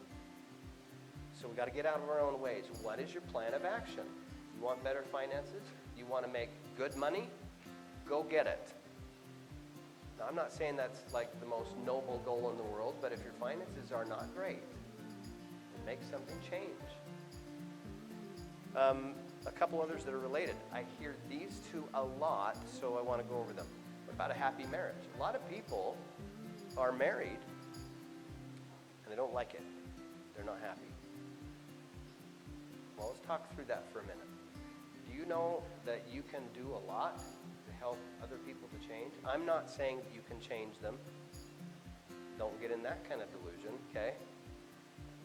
So we've got to get out of our own ways. What is your plan of action? You want better finances? You want to make good money? Go get it. Now, I'm not saying that's like the most noble goal in the world, but if your finances are not great, then make something change. A couple others that are related. I hear these two a lot, so I want to go over them. What about a happy marriage? A lot of people are married, and they don't like it. They're not happy. Well, let's talk through that for a minute. Do you know that you can do a lot to help other people to change? I'm not saying that you can change them. Don't get in that kind of delusion, okay?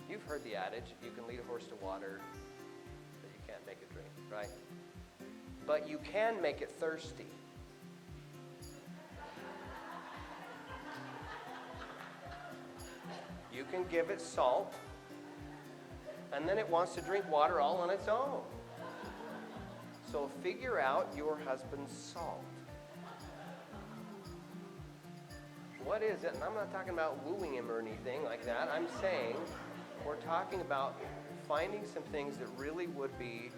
You've heard the adage, you can lead a horse to water, but you can't make it drink, right? But you can make it thirsty. You can give it salt, and then it wants to drink water all on its own. So figure out your husband's salt. What is it? And I'm not talking about wooing him or anything like that. I'm saying we're talking about finding some things that really would be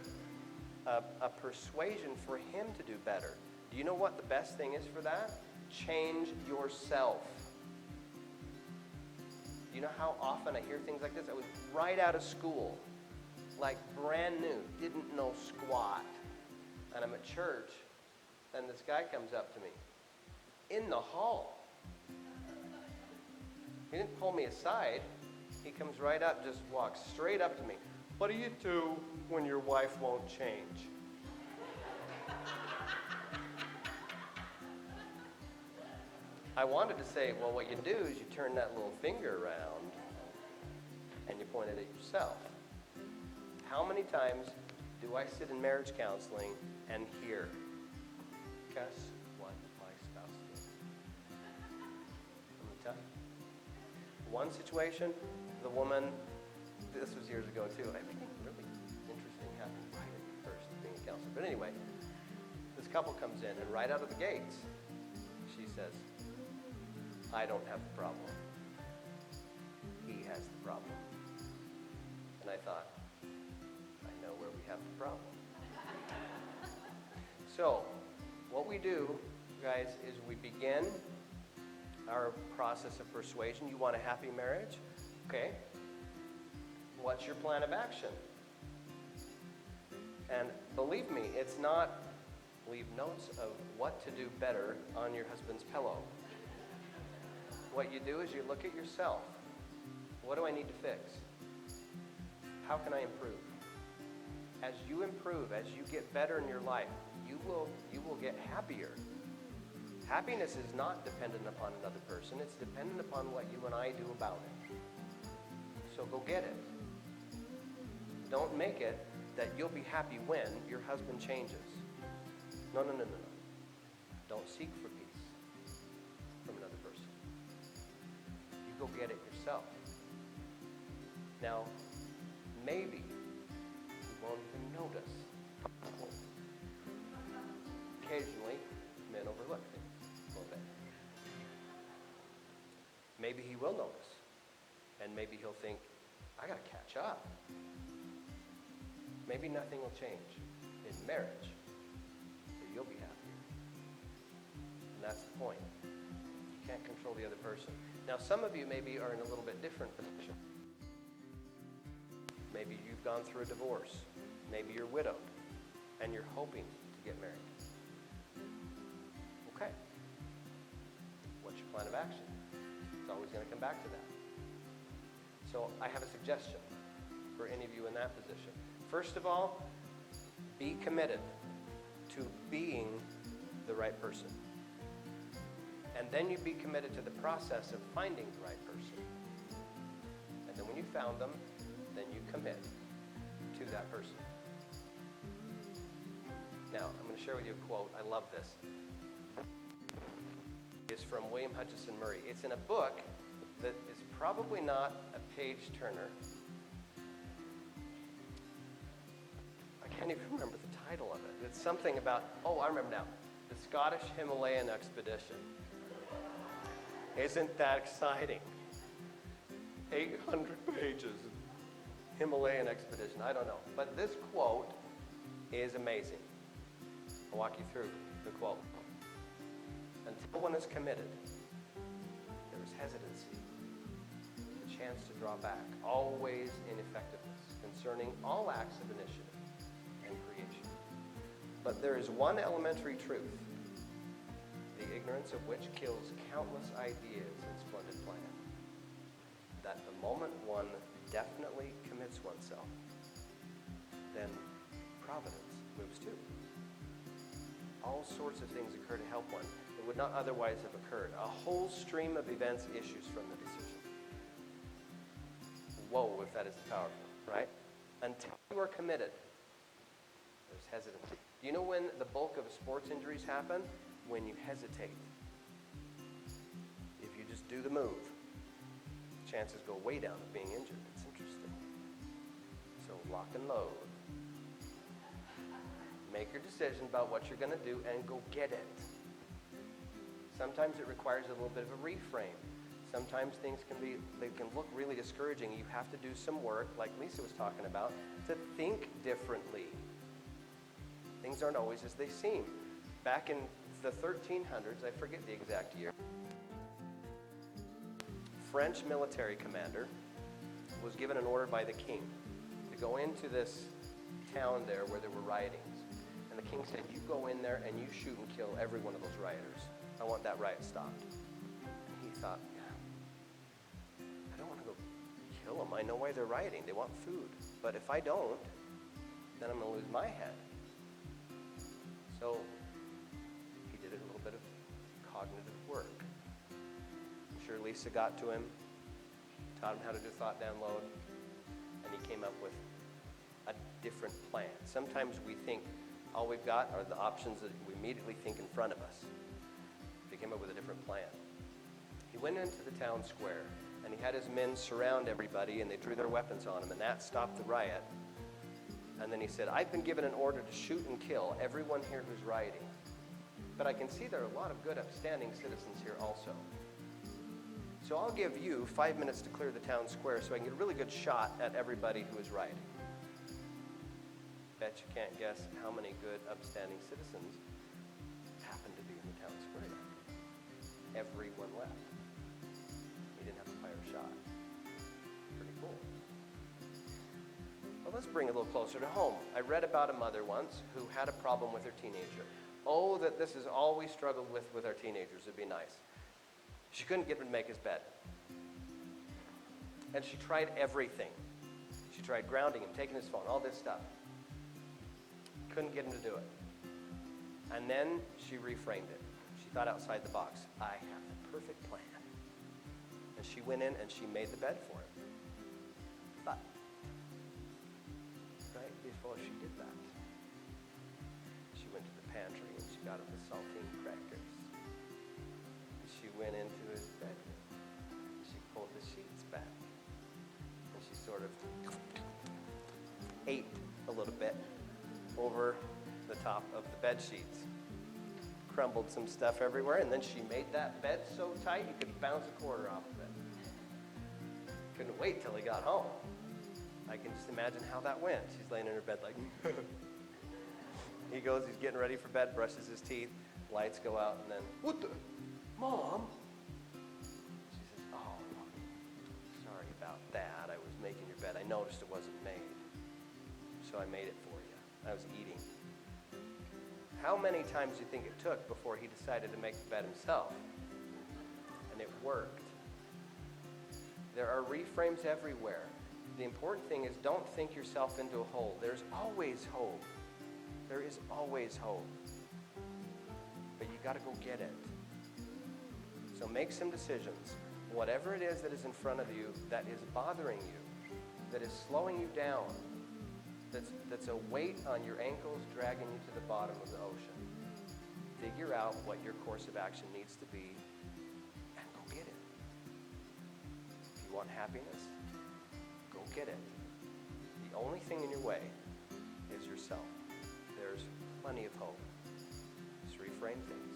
a persuasion for him to do better. Do you know what the best thing is for that? Change yourself. You know how often I hear things like this? I was right out of school, like brand new, didn't know squat. And I'm at church, and this guy comes up to me in the hall. He didn't pull me aside. He comes right up, just walks straight up to me. What do you do when your wife won't change? I wanted to say, well, what you do is you turn that little finger around and you point it at yourself. How many times do I sit in marriage counseling and hear, guess what my spouse did? Let me tell you. One situation, the woman, this was years ago too, everything really interesting happened right at first being a counselor. But anyway, this couple comes in and right out of the gates, she says, I don't have the problem. He has the problem. And I thought, I know where we have the problem. So, what we do, guys, is we begin our process of persuasion. You want a happy marriage? Okay. What's your plan of action? And believe me, it's not leave notes of what to do better on your husband's pillow. What you do is you look at yourself. What do I need to fix? How can I improve? As you improve, as you get better in your life, you will get happier. Happiness is not dependent upon another person. It's dependent upon what you and I do about it. So go get it. Don't make it that you'll be happy when your husband changes. No. Don't seek for peace from another person. get it yourself. Now, maybe you won't even notice. Occasionally, men overlook things a little bit. Maybe he will notice, and maybe he'll think, I gotta catch up. Maybe nothing will change in marriage, but you'll be happier. And that's the point. You can't control the other person. Now, some of you maybe are in a little bit different position. Maybe you've gone through a divorce. Maybe you're widowed, and you're hoping to get married. Okay. What's your plan of action? It's always going to come back to that. So I have a suggestion for any of you in that position. First of all, be committed to being the right person. And then you be committed to the process of finding the right person. And then when you found them, then you commit to that person. Now, I'm going to share with you a quote. I love this. It's from William Hutchison Murray. It's in a book that is probably not a page turner. I can't even remember the title of it. It's something about, I remember now, the Scottish Himalayan Expedition. Isn't that exciting? 800 pages. Himalayan expedition, I don't know. But this quote is amazing. I'll walk you through the quote. Until one is committed, there is hesitancy, a chance to draw back, always ineffectiveness concerning all acts of initiative and creation. But there is one elementary truth, the ignorance of which kills countless ideas and splendid plans. That the moment one definitely commits oneself, then providence moves too. All sorts of things occur to help one that would not otherwise have occurred. A whole stream of events issues from the decision. Whoa, if that isn't powerful, right? Until you are committed, there's hesitancy. Do you know when the bulk of sports injuries happen? When you hesitate. If you just do the move, chances go way down of being injured. It's interesting. So lock and load. Make your decision about what you're going to do and go get it. Sometimes it requires a little bit of a reframe. Sometimes things they can look really discouraging. You have to do some work, like Lisa was talking about, to think differently. Things aren't always as they seem. Back in the 1300s, I forget the exact year, French military commander was given an order by the king to go into this town there where there were riotings. And the king said, you go in there and you shoot and kill every one of those rioters. I want that riot stopped. And he thought, I don't want to go kill them. I know why they're rioting. They want food. But if I don't, then I'm going to lose my head. So he did a little bit of cognitive work. I'm sure Lisa got to him, taught him how to do thought download, and he came up with a different plan. Sometimes we think all we've got are the options that we immediately think in front of us. He came up with a different plan. He went into the town square, and he had his men surround everybody, and they drew their weapons on him, and that stopped the riot. And then he said, I've been given an order to shoot and kill everyone here who's rioting. But I can see there are a lot of good, upstanding citizens here also. So I'll give you 5 minutes to clear the town square so I can get a really good shot at everybody who is rioting. Bet you can't guess how many good, upstanding citizens happen to be in the town square. Everyone left. He didn't have to fire a shot. Pretty cool. Well, let's bring it a little closer to home. I read about a mother once who had a problem with her teenager. Oh, that this is all we struggled with our teenagers. It'd be nice. She couldn't get him to make his bed. And she tried everything. She tried grounding him, taking his phone, all this stuff. Couldn't get him to do it. And then she reframed it. She thought outside the box. I have the perfect plan. And she went in and she made the bed for him. But, right before she did that, she went to the pantry and she got him the saltine crackers. And she went into his bedroom. She pulled the sheet taped a little bit over the top of the bed sheets. Crumbled some stuff everywhere, and then she made that bed so tight you could bounce a quarter off of it. Couldn't wait till he got home. I can just imagine how that went. She's laying in her bed like, he goes, he's getting ready for bed, brushes his teeth, lights go out, and then, what the, Mom? She says, oh, sorry about that. I was making your bed. I noticed it wasn't made, so I made it for you. I was eating. How many times do you think it took before he decided to make the bed himself? And it worked. There are reframes everywhere. The important thing is don't think yourself into a hole. There's always hope. There is always hope. But you got to go get it. So make some decisions. Whatever it is that is in front of you that is bothering you, that is slowing you down, that's a weight on your ankles dragging you to the bottom of the ocean. Figure out what your course of action needs to be and go get it. If you want happiness, go get it. The only thing in your way is yourself. There's plenty of hope. Just reframe things.